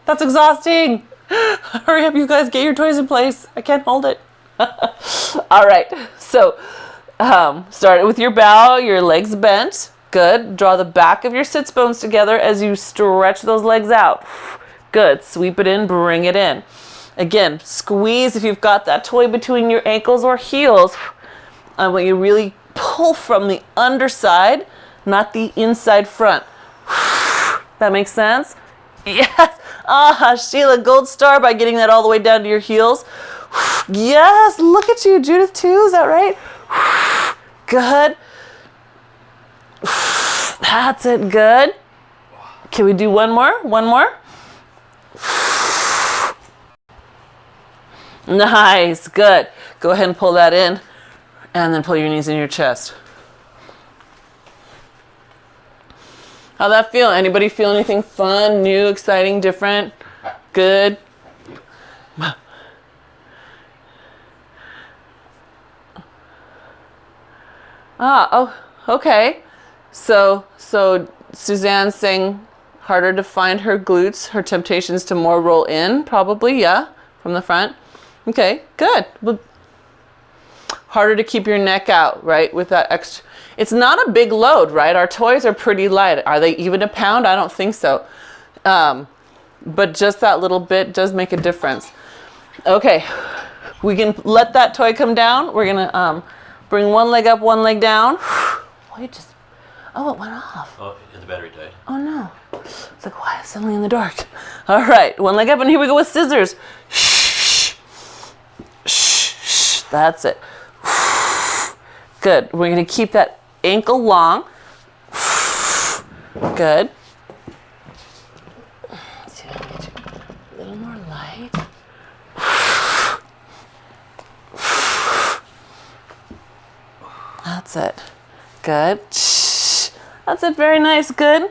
that's exhausting. Hurry up, you guys, get your toys in place. I can't hold it. All right, so start with your bow, your legs bent. Good. Draw the back of your sits bones together as you stretch those legs out. Good. Sweep it in, bring it in. Again, squeeze if you've got that toy between your ankles or heels. I want you to really pull from the underside, not the inside front. That makes sense? Yes. Sheila, gold star by getting that all the way down to your heels. Yes. Look at you, Judith, too. Is that right? Good. That's it. Good. Can we do one more? One more. Nice. Good. Go ahead and pull that in, and then pull your knees in your chest. How'd that feel? Anybody feel anything fun, new, exciting, different? Good. Okay. So Suzanne's saying harder to find her glutes, her temptations to more roll in, probably, yeah, from the front. Okay, good. Well, harder to keep your neck out, right, with that extra. It's not a big load, right? Our toys are pretty light. Are they even a pound? I don't think so. But just that little bit does make a difference. Okay, we can let that toy come down. We're gonna bring one leg up, one leg down. Oh, it went off. Oh, the battery died. Oh no. It's like, why is it suddenly in the dark? All right, one leg up, and here we go with scissors. Shh. That's it. Good. We're going to keep that ankle long. Good. See if I can get you a little more light. That's it. Good. That's it. Very nice. Good.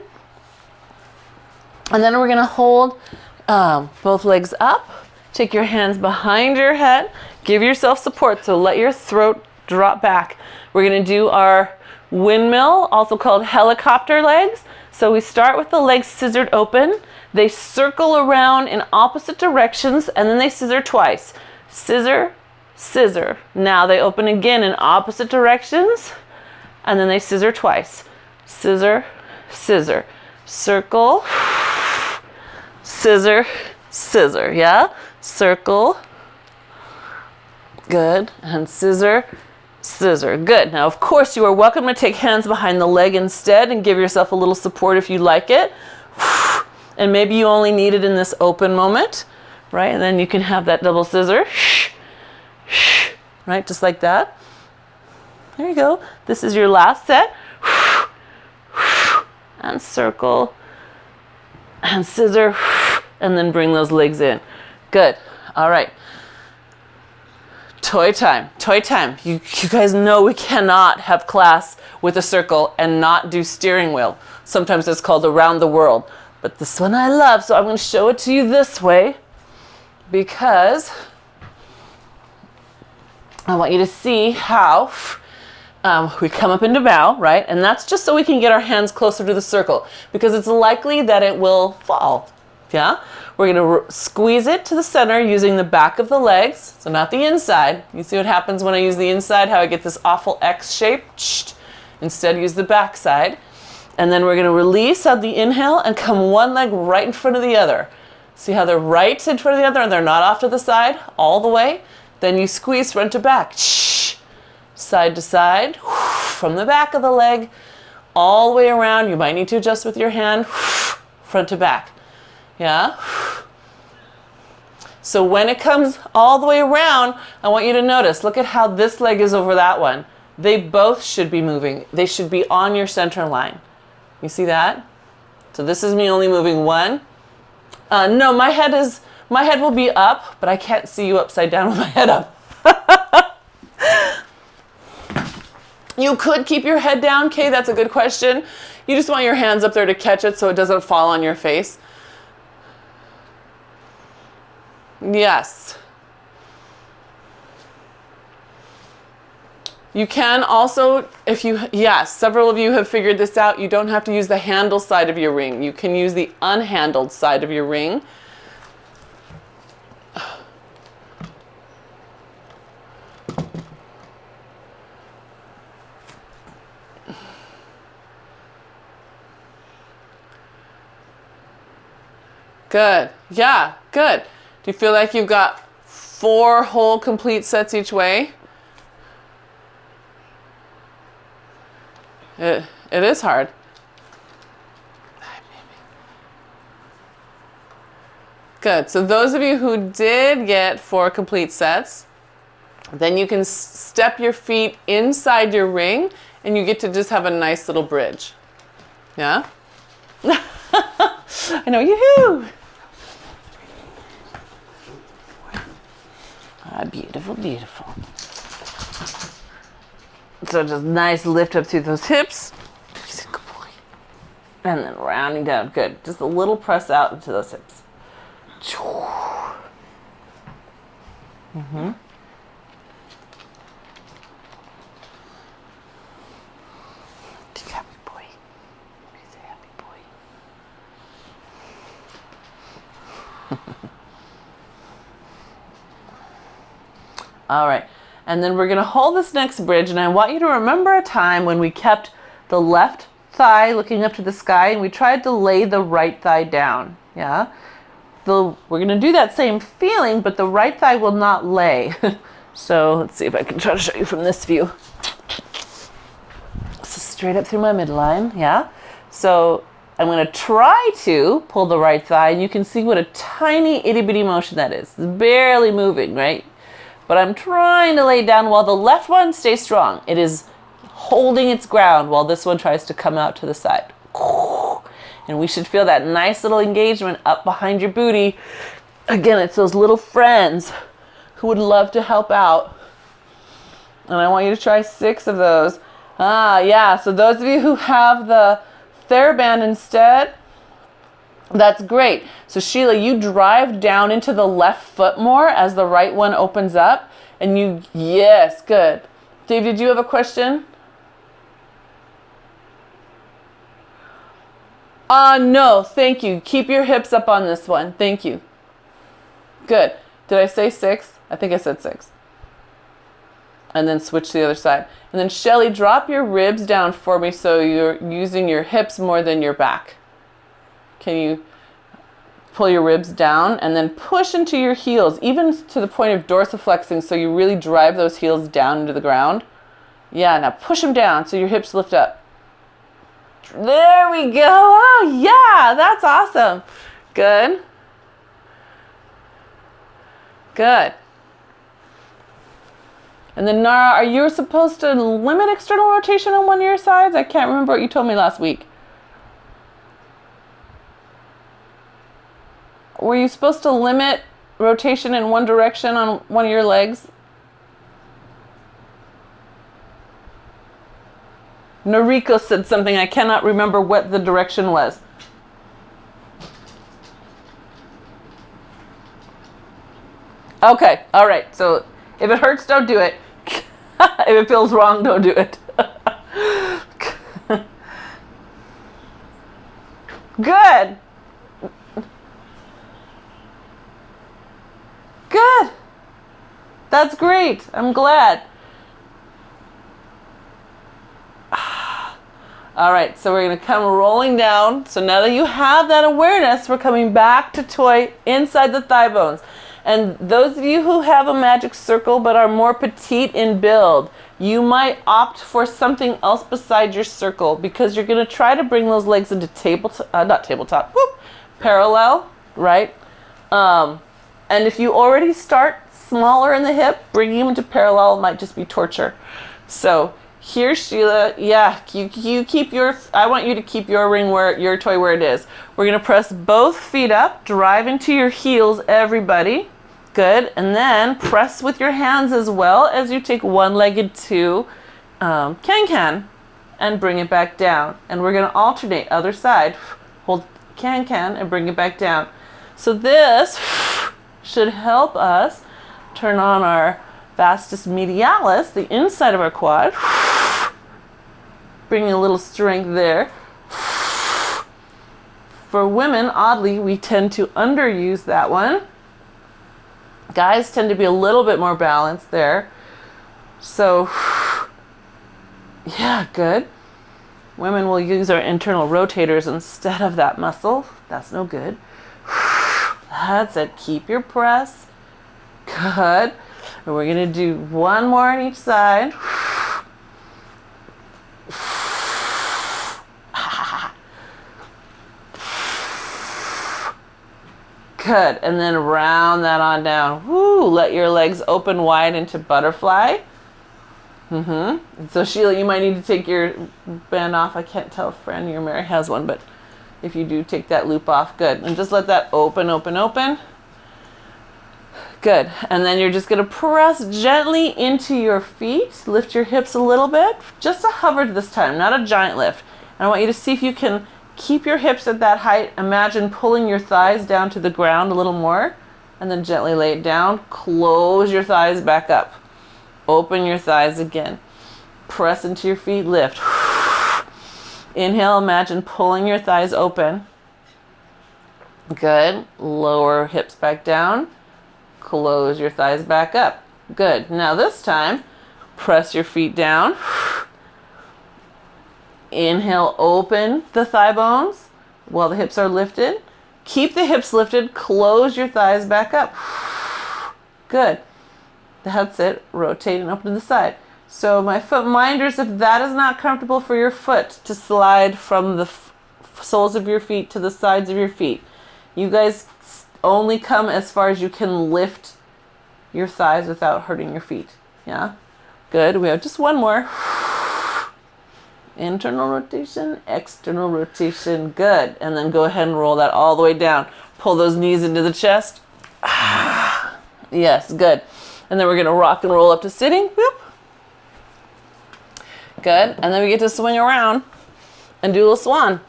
And then we're going to hold both legs up. Take your hands behind your head. Give yourself support, so let your throat drop back. We're gonna do our windmill, also called helicopter legs. So we start with the legs scissored open. They circle around in opposite directions, and then they scissor twice. Scissor, scissor. Now they open again in opposite directions, and then they scissor twice. Scissor, scissor. Circle, scissor, scissor, yeah? Circle, good, and scissor, scissor, good. Now, of course, you are welcome to take hands behind the leg instead and give yourself a little support if you like it. And maybe you only need it in this open moment, right? And then you can have that double scissor, right? Just like that. There you go. This is your last set. And circle, and scissor, and then bring those legs in. Good. All right. Toy time. Toy time. You guys know we cannot have class with a circle and not do steering wheel. Sometimes it's called around the world. But this one I love, so I'm going to show it to you this way because I want you to see how we come up into bow, right? And that's just so we can get our hands closer to the circle because it's likely that it will fall, yeah? We're gonna squeeze it to the center using the back of the legs, so not the inside. You see what happens when I use the inside, how I get this awful X shape? Instead, use the back side. And then we're gonna release on the inhale and come one leg right in front of the other. See how they're right in front of the other and they're not off to the side all the way? Then you squeeze front to back. Side to side, from the back of the leg, all the way around. You might need to adjust with your hand, front to back. Yeah? So when it comes all the way around, I want you to notice, look at how this leg is over that one. They both should be moving. They should be on your center line. You see that? So this is me only moving one. No, my head will be up, but I can't see you upside down with my head up. You could keep your head down, okay, that's a good question. You just want your hands up there to catch it so it doesn't fall on your face. Yes. You can also, yes, several of you have figured this out. You don't have to use the handle side of your ring. You can use the unhandled side of your ring. Good. Yeah, good. Do you feel like you've got 4 whole complete sets each way? It is hard. Good. So those of you who did get 4 complete sets, then you can step your feet inside your ring and you get to just have a nice little bridge. Yeah? I know, yoo-hoo! Ah, beautiful, beautiful. So just nice lift up through those hips. Good boy. And then rounding down. Good. Just a little press out into those hips. Mm-hmm. Happy boy. He's a happy boy. All right. And then we're going to hold this next bridge, and I want you to remember a time when we kept the left thigh looking up to the sky and we tried to lay the right thigh down. Yeah? We're going to do that same feeling, but the right thigh will not lay. So let's see if I can try to show you from this view. So straight up through my midline. Yeah? So I'm going to try to pull the right thigh, and you can see what a tiny itty bitty motion that is. It's barely moving, right? But I'm trying to lay down while the left one stays strong. It is holding its ground while this one tries to come out to the side. And we should feel that nice little engagement up behind your booty. Again, it's those little friends who would love to help out. And I want you to try 6 of those. Ah, yeah, so those of you who have the TheraBand instead, that's great. So Sheila, you drive down into the left foot more as the right one opens up, And you, yes, good. Dave, did you have a question? No, thank you. Keep your hips up on this one. Thank you. Good. Did I say 6? I think I said 6. And then switch to the other side. And then Shelly, drop your ribs down for me so you're using your hips more than your back. Can you pull your ribs down and then push into your heels, even to the point of dorsiflexing, so you really drive those heels down into the ground. Yeah, now push them down so your hips lift up. There we go. Oh, yeah, that's awesome. Good. Good. And then Nara, are you supposed to limit external rotation on one of your sides? I can't remember what you told me last week. Were you supposed to limit rotation in one direction on one of your legs? Noriko said something. I cannot remember what the direction was. Okay, all right. So if it hurts, don't do it. If it feels wrong, don't do it. Good. Good. That's great. I'm glad. All right, so we're going to come rolling down. So now that you have that awareness, we're coming back to toy inside the thigh bones. And those of you who have a magic circle but are more petite in build, you might opt for something else beside your circle because you're going to try to bring those legs into parallel, right? And if you already start smaller in the hip, bringing them into parallel might just be torture. So here, Sheila, yeah, you keep your, I want you to keep your ring where, your toy where it is. We're going to press both feet up, drive into your heels, everybody. Good. And then press with your hands as well as you take one-legged to can-can and bring it back down. And we're going to alternate other side. Hold can-can and bring it back down. So this should help us turn on our vastus medialis, the inside of our quad. Bringing a little strength there. For women, oddly, we tend to underuse that one. Guys tend to be a little bit more balanced there. So, yeah, good. Women will use our internal rotators instead of that muscle. That's no good. That's it. Keep your press. Good. And we're going to do one more on each side. Good. And then round that on down. Woo! Let your legs open wide into butterfly. So Sheila, you might need to take your band off. I can't tell if Fran or Mary has one, but if you do, take that loop off. Good. And just let that open, open, open. Good. And then you're just going to press gently into your feet. Lift your hips a little bit. Just a hover this time, not a giant lift. And I want you to see if you can keep your hips at that height. Imagine pulling your thighs down to the ground a little more. And then gently lay it down. Close your thighs back up. Open your thighs again. Press into your feet. Lift. Inhale. Imagine pulling your thighs open. Good. Lower hips back down. Close your thighs back up. Good. Now this time, press your feet down. Inhale, open the thigh bones while the hips are lifted. Keep the hips lifted. Close your thighs back up. Good. That's it. Rotate and open to the side. So my foot minders, if that is not comfortable for your foot to slide from the soles of your feet to the sides of your feet, you guys only come as far as you can lift your thighs without hurting your feet. Yeah? Good. We have just one more. Internal rotation, external rotation. Good. And then go ahead and roll that all the way down. Pull those knees into the chest. Yes, good. And then we're going to rock and roll up to sitting. Whoop. Good. And then we get to swing around and do a little swan.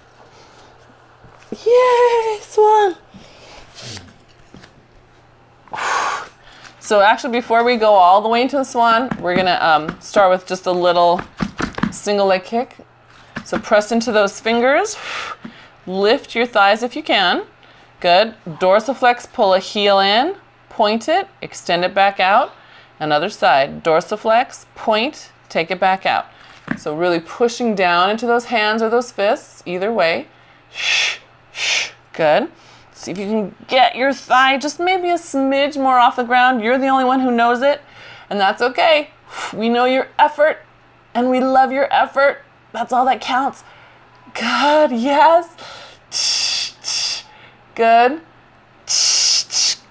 Yay, swan. So actually, before we go all the way into the swan, we're gonna start with just a little single leg kick. So press into those fingers. Lift your thighs if you can. Good. Dorsiflex, pull a heel in, point it, extend it back out. Another side. Dorsiflex, point, take it back out. So really pushing down into those hands or those fists, either way. Good. See if you can get your thigh just maybe a smidge more off the ground. You're the only one who knows it, and that's okay. We know your effort, and we love your effort. That's all that counts. Good, yes. Good.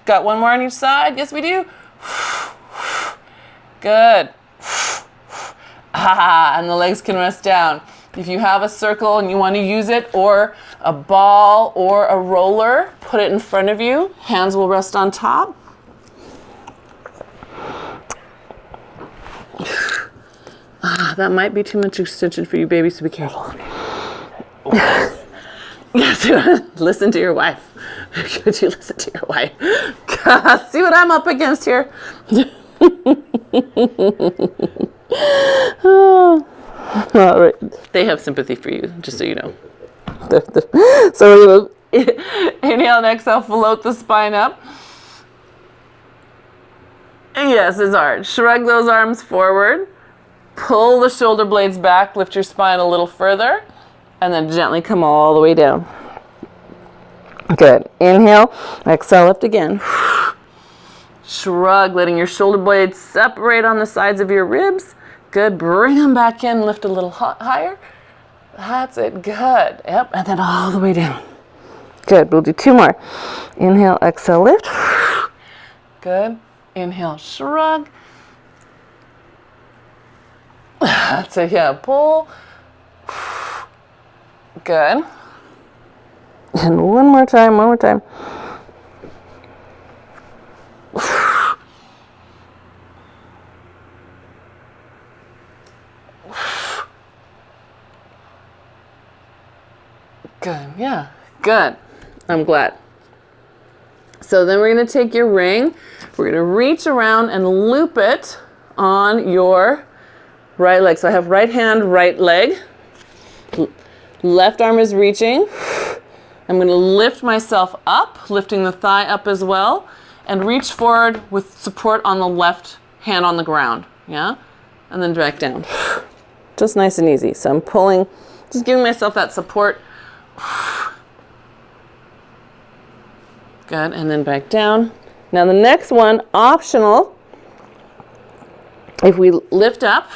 Got one more on each side. Yes, we do. Good. And the legs can rest down. If you have a circle and you want to use it, or a ball or a roller, put it in front of you. Hands will rest on top. That might be too much extension for you, baby, so be careful. Yes, listen to your wife. Could you listen to your wife? See what I'm up against here. Oh. All right. They have sympathy for you, just so you know. So we're going to inhale and exhale, float the spine up. Yes, it's hard. Shrug those arms forward. Pull the shoulder blades back, lift your spine a little further, and then gently come all the way down. Good. Inhale, exhale, lift again. Shrug, letting your shoulder blades separate on the sides of your ribs. Good. Bring them back in, lift a little higher. That's it. Good. Yep. And then all the way down. Good. We'll do two more. Inhale, exhale, lift. Good. Inhale, shrug. That's it. Yeah. Pull. Good. And one more time, one more time. Good, yeah, good. I'm glad. So then we're going to take your ring, we're going to reach around and loop it on your right leg. So I have right hand, right leg. Left arm is reaching. I'm going to lift myself up, lifting the thigh up as well, and reach forward with support on the left hand on the ground, yeah? And then back down. Just nice and easy. So I'm pulling, just giving myself that support. Good, and then back down. Now the next one, optional. If we lift up,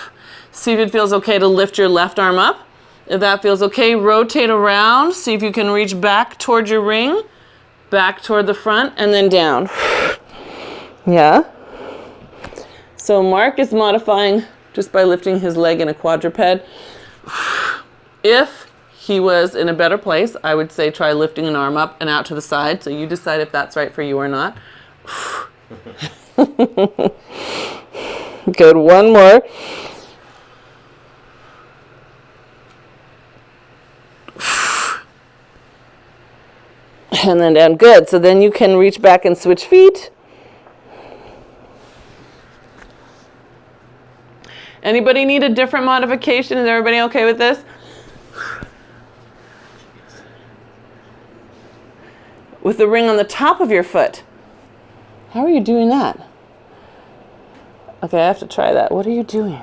see if it feels okay to lift your left arm up. If that feels okay, rotate around. See if you can reach back toward your ring, back toward the front, and then down. Yeah. So Mark is modifying just by lifting his leg in a quadruped. If he was in a better place, I would say try lifting an arm up and out to the side. So you decide if that's right for you or not. Good, one more. And then down, good. So then you can reach back and switch feet. Anybody need a different modification? Is everybody okay with this? With the ring on the top of your foot. How are you doing that? Okay, I have to try that. What are you doing?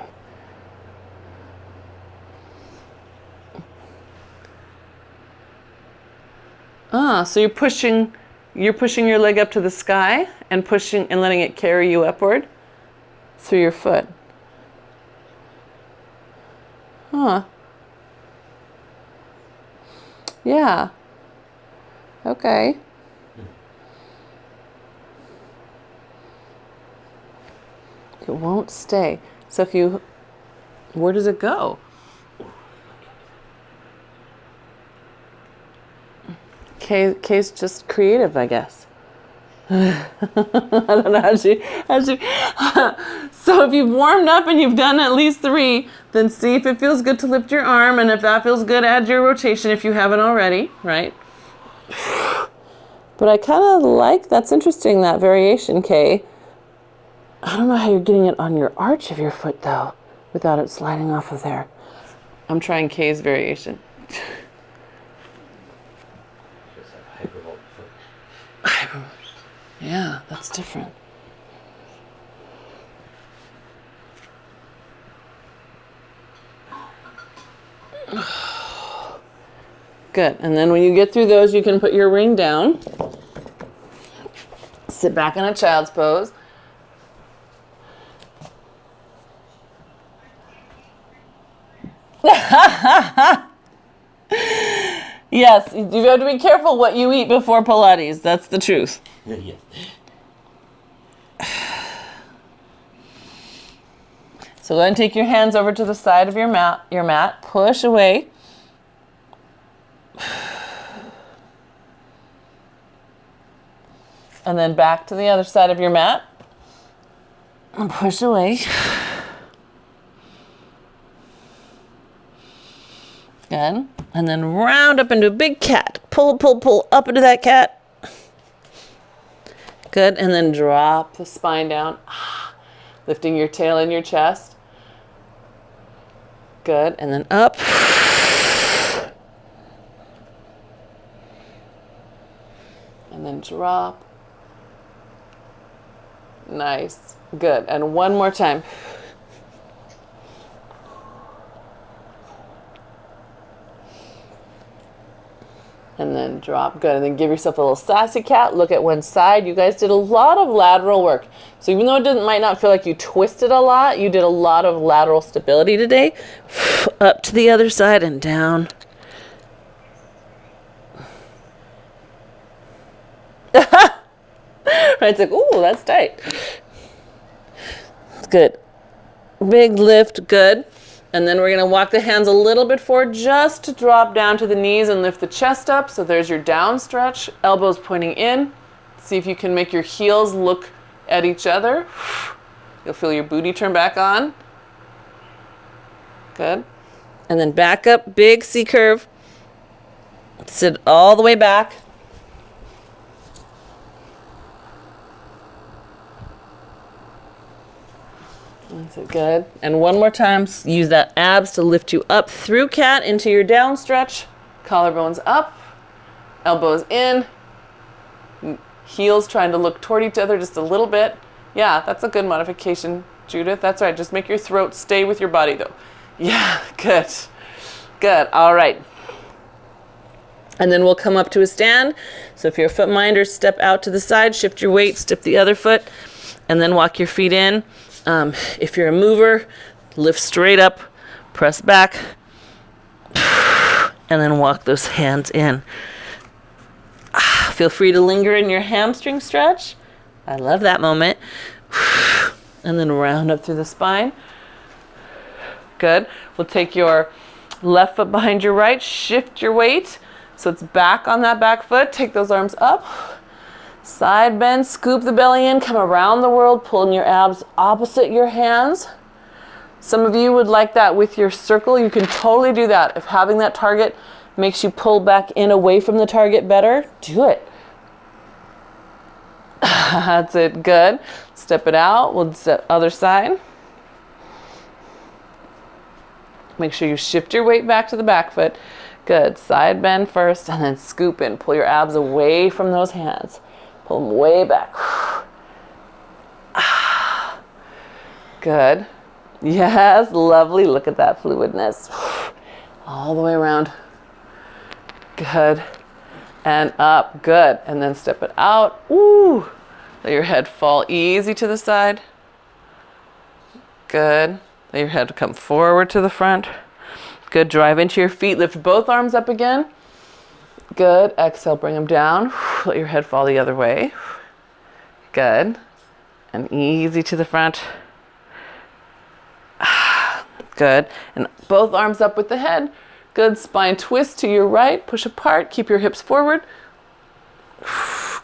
So you're pushing your leg up to the sky and pushing and letting it carry you upward through your foot. Huh. Yeah. Okay. It won't stay. So if you, where does it go? Kay's just creative, I guess. I don't know how she. So if you've warmed up and you've done at least 3, then see if it feels good to lift your arm, and if that feels good, add your rotation if you haven't already, right? But I kind of like, that's interesting, that variation, Kay. I don't know how you're getting it on your arch of your foot though, without it sliding off of there. I'm trying Kay's variation. Just have hypervolt foot. Yeah, that's different. Good. And then when you get through those, you can put your ring down. Sit back in a child's pose. Yes, you have to be careful what you eat before Pilates. That's the truth. Yes. So go ahead and take your hands over to the side of your mat. Push away. And then back to the other side of your mat. And push away. Good. And then round up into a big cat. Pull, pull, pull up into that cat. Good. And then drop the spine down. Lifting your tail and your chest. Good. And then up. And then drop. Nice. Good. And one more time. And then drop. Good. And then give yourself a little sassy cat. Look at one side. You guys did a lot of lateral work. So even though it might not feel like you twisted a lot, you did a lot of lateral stability today. Up to the other side and down. Right, it's like, ooh, that's tight. Good. Big lift, good. And then we're going to walk the hands a little bit forward just to drop down to the knees and lift the chest up. So there's your down stretch, elbows pointing in. See if you can make your heels look at each other. You'll feel your booty turn back on. Good. And then back up, big C curve. Sit all the way back. That's it, good. And one more time, use that abs to lift you up through cat into your down stretch. Collarbones up, elbows in, heels trying to look toward each other just a little bit. Yeah, that's a good modification, Judith. That's right. Just make your throat stay with your body though. Yeah, good. Good. All right. And then we'll come up to a stand. So if you're a foot minder, step out to the side, shift your weight, step the other foot, and then walk your feet in. If you're a mover, lift straight up, press back, and then walk those hands in. Feel free to linger in your hamstring stretch. I love that moment. And then round up through the spine. Good. We'll take your left foot behind your right, shift your weight so it's back on that back foot. Take those arms up. Side bend, scoop the belly in, come around the world, pulling your abs opposite your hands. Some of you would like that with your circle. You can totally do that. If having that target makes you pull back in away from the target better, do it. That's it, good. Step it out, we'll step other side. Make sure you shift your weight back to the back foot. Good, side bend first and then scoop in. Pull your abs away from those hands. Pull them way back. Good. Yes, lovely. Look at that fluidness. All the way around. Good. And up. Good. And then step it out. Ooh. Let your head fall easy to the side. Good. Let your head come forward to the front. Good. Drive into your feet. Lift both arms up again. Good. Exhale, bring them down. Let your head fall the other way. Good. And easy to the front. Good. And both arms up with the head. Good. Spine twist to your right. Push apart. Keep your hips forward.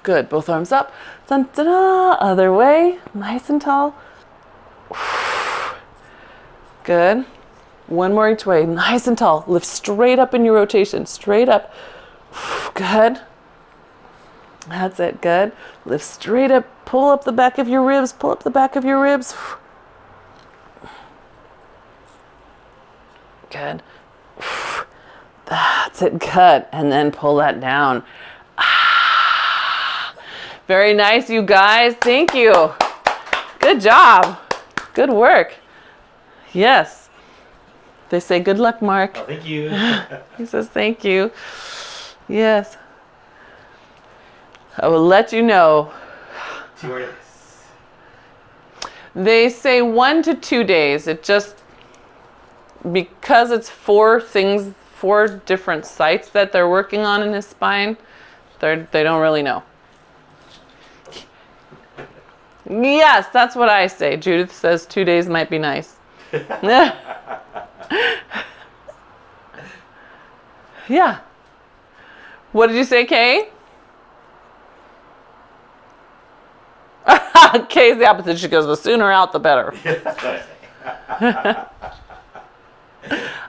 Good. Both arms up. Dun, dun, dun. Other way. Nice and tall. Good. One more each way. Nice and tall. Lift straight up in your rotation. Straight up. Good. That's it. Good. Lift straight up. Pull up the back of your ribs. Pull up the back of your ribs. Good. That's it. Good. And then pull that down. Very nice, you guys. Thank you. Good job. Good work. Yes. They say good luck, Mark. Oh, thank you. He says thank you. Yes. I will let you know. 2 more days. They say 1 to 2 days. It just, because it's 4 different sites that they're working on in his spine, they don't really know. Yes, that's what I say. Judith says 2 days might be nice. Yeah. What did you say, Kay? Kay's the opposite. She goes, the sooner out, the better.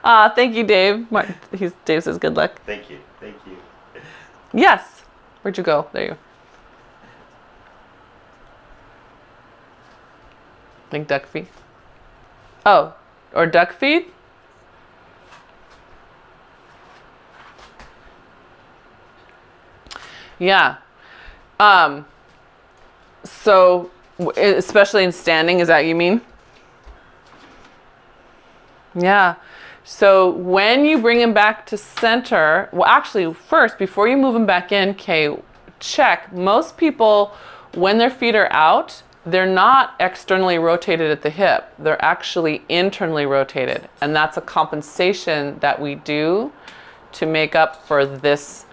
Thank you, Dave. Dave says good luck. Thank you. Thank you. Yes. Where'd you go? There you go. Like duck feed. Oh, or duck feed? Yeah. So, especially in standing, is that what you mean? Yeah. So when you bring him back to center, well, actually, first, before you move him back in, Kay, check. Most people, when their feet are out, they're not externally rotated at the hip. They're actually internally rotated. And that's a compensation that we do to make up for this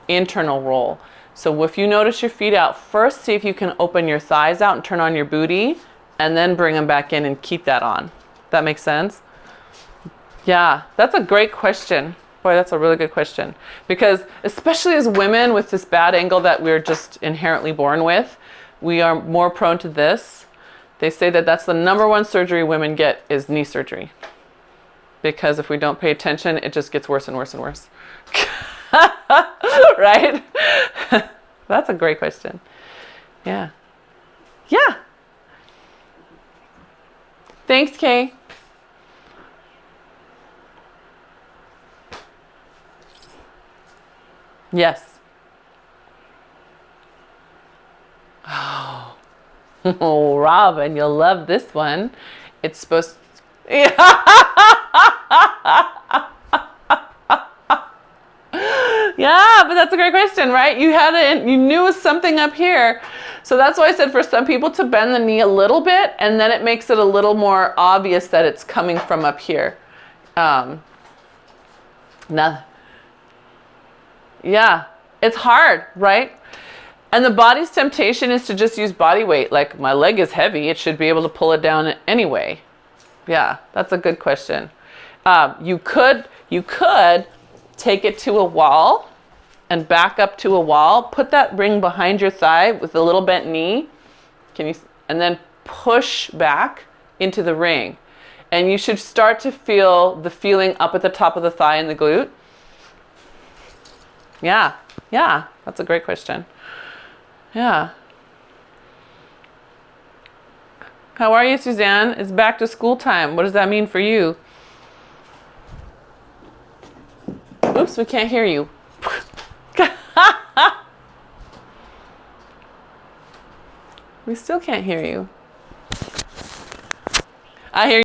internal roll. So if you notice your feet out, first see if you can open your thighs out and turn on your booty, and then bring them back in and keep that on. That makes sense? Yeah, that's a great question. Boy, that's a really good question. Because especially as women with this bad angle that we're just inherently born with, we are more prone to this. They say that that's the #1 surgery women get is knee surgery. Because if we don't pay attention, it just gets worse and worse and worse. Right? That's a great question. Yeah. Yeah. Thanks, Kay. Yes. Oh. Oh, Robin, you'll love this one. It's supposed to... Yeah, but that's a great question, right? You knew it was something up here. So that's why I said for some people to bend the knee a little bit, and then it makes it a little more obvious that it's coming from up here. Now, yeah, it's hard, right? And the body's temptation is to just use body weight. Like, my leg is heavy, it should be able to pull it down anyway. Yeah, that's a good question. You could take it to a wall and back up to a wall. Put that ring behind your thigh with a little bent knee. And then push back into the ring. And you should start to feel the feeling up at the top of the thigh and the glute. Yeah, that's a great question. Yeah. How are you, Suzanne? It's back to school time. What does that mean for you? Oops, we can't hear you. We still can't hear you. I hear you.